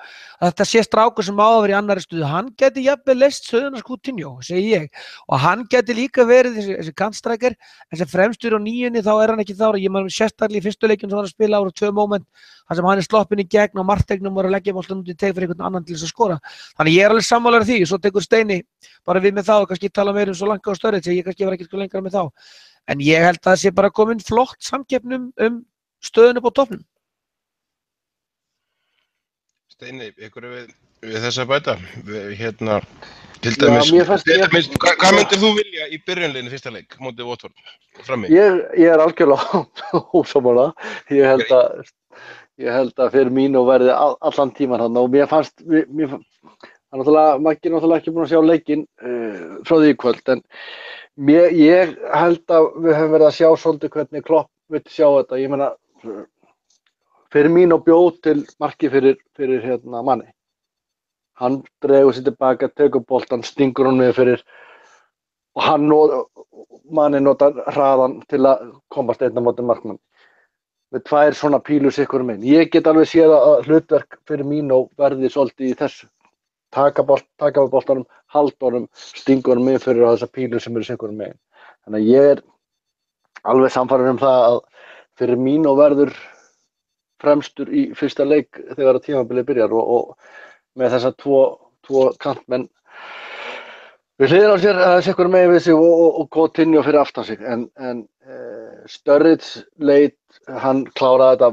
þetta sé strákur sem á að vera í annarri stuðu, hann geti jafnvel leyst stöðuna Coutinho, segi ég, og hann geti líka verið þessi kantstrækir, en sem fremstur á níunni þá hann ekki þá, ég maður sérstaklega í fyrstu leikjum sem hann að spila ára 2 moment, þar sem hann sloppinn í gegn og martegnum og að leggja boltann út í teg fyrir einhvern annan til þess að skora, þannig ég alveg sammálaður því, svo tekur Steini bara við með þá og kannski tala meira Solanke og Sturridge, ég kannski var ekki sko lengra með þá, en ég held að það sé bara komin flott samkeppnum stöðun upp á toppnum. Steini, ykkur við þess að bæta? Til dæmis, hvað myndir þú vilja í byrjunliðinu fyrsta leik, mótið Watford, frammi? Ég er algjörlega ósammála. Ég held að Firmino verði allan tíman þarna og mér fannst, Maggi náttúrulega ekki búin að sjá leikinn frá því í kvöld, en ég held að við höfum verið að sjá svolítið hvernig Klopp vill sjá þetta. Ég meina, Firmino bjóð til marki fyrir Mane. Hann dregur sér tilbaka, tekur boltan, stingur hann niður fyrir og hann Mane notar hraðan til að komast einn á móti markmann. Með 2 svona pílur sikkur megin. Ég get alveg séð að hlutverk Firmino verði svolítið í þessu. Taka við boltanum, halda honum, stinga honum inn fyrir þessa pílur sem eru sikkur megin. Þannig að ég er alveg samfærður það að Firmino verður fremstur í fyrsta leik þegar að tímabilið byrjar og með þessa tvo kantmenn við hliðina á sér sikkur megin við sig og Coutinho fyrir aftan sig en Sturridge leit, hann kláraði þetta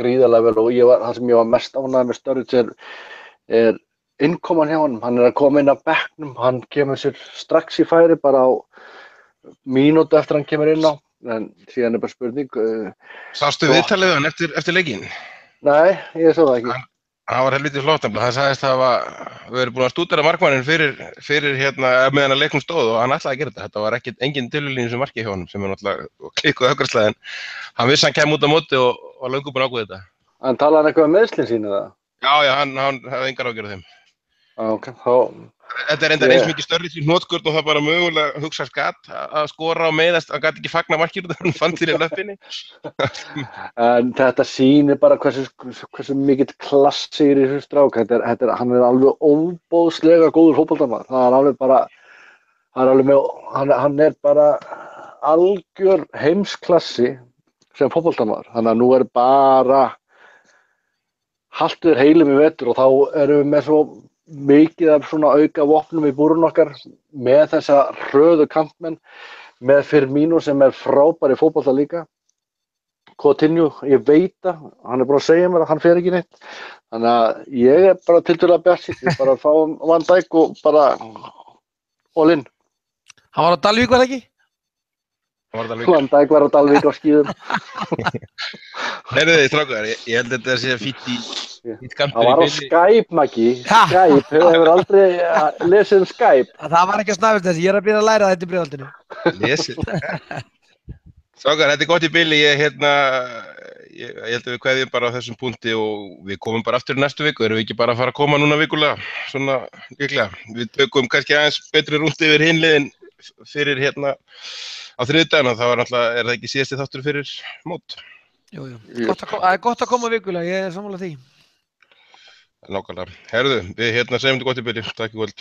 gríðarlega vel og það sem ég var mest ánægður með Sturridge er innkoman hjá honum, hann að koma inn á bekknum, hann kemur sér strax í færi bara á mínútu eftir hann kemur inn á, en síðan bara spurning. Sástu viðtalið hann eftir leikinn? Nei, ég sá það ekki. Hann var helvítið flott, hann sagðist að við erum búin að stúdera markmanninn fyrir meðan að leiknum stóð og hann ætlaði að gera þetta. Þetta var engin tilviljun sem marki hjá honum sem náttúrulega klikkuð höggræslega, en hann vissi hann kæmi út á móti og var löngu búin að ákveða þetta. En talaði hann eitthvað um meiðslin sín eða? Já, hann hafði engar ágjörð af þeim. Ok, þá Þetta reyndar eins mikið störri því hnotkurt og það bara mögulega hugsa skatt að skora og meiðast, hann gat ekki fagna markinu þegar hann fann til í löppinni. En þetta sýnir bara hversu mikill klassir í þessu strák. Hann alveg óbóðslega góður fótboltamaður. Hann bara algjör heimsklassi sem fótboltamaður. Þannig að nú bara haltu þér heilum í vetur og þá erum við með svo mikið af svona auka vopnum í búrun okkar með þessa hröðu kantmenn, með Firmino sem frábær í fótbolta líka. Coutinho, ég veit það, hann búinn að segja mér að hann fer ekki neitt. Þannig að ég bara tiltölulega bjartsýnn, bara að fá Van Dijk og bara all in. Hann var á Dalvík, var það ekki? Van Dijk var á Dalvík á skíðum. Heyrðu þið, strákar, ég held að þetta sé fýtt kantur Það var á Skype, Maggi. Skype, hefur aldrei lesið Skype. Það var ekki að snæfist þessi, ég að byrja að læra þetta í breiðholtinu. Lesið. Strákar, þetta gott í bili, ég held að við kveðjum bara á þessum punkti og við komum bara aftur í næstu viku, erum við ekki bara að fara að koma núna vikulega, svona líklega. Við tökum kannski aðeins betri rúndi yfir hinliðin fyrir á þriðjudaginn, það það ekki síðasti þáttur fyrir mót. Jú. Það gott að koma vikulega, ég sammála því. Nákvæmlega. Herðu, við segjum þetta gott í bili. Takk í kvöld.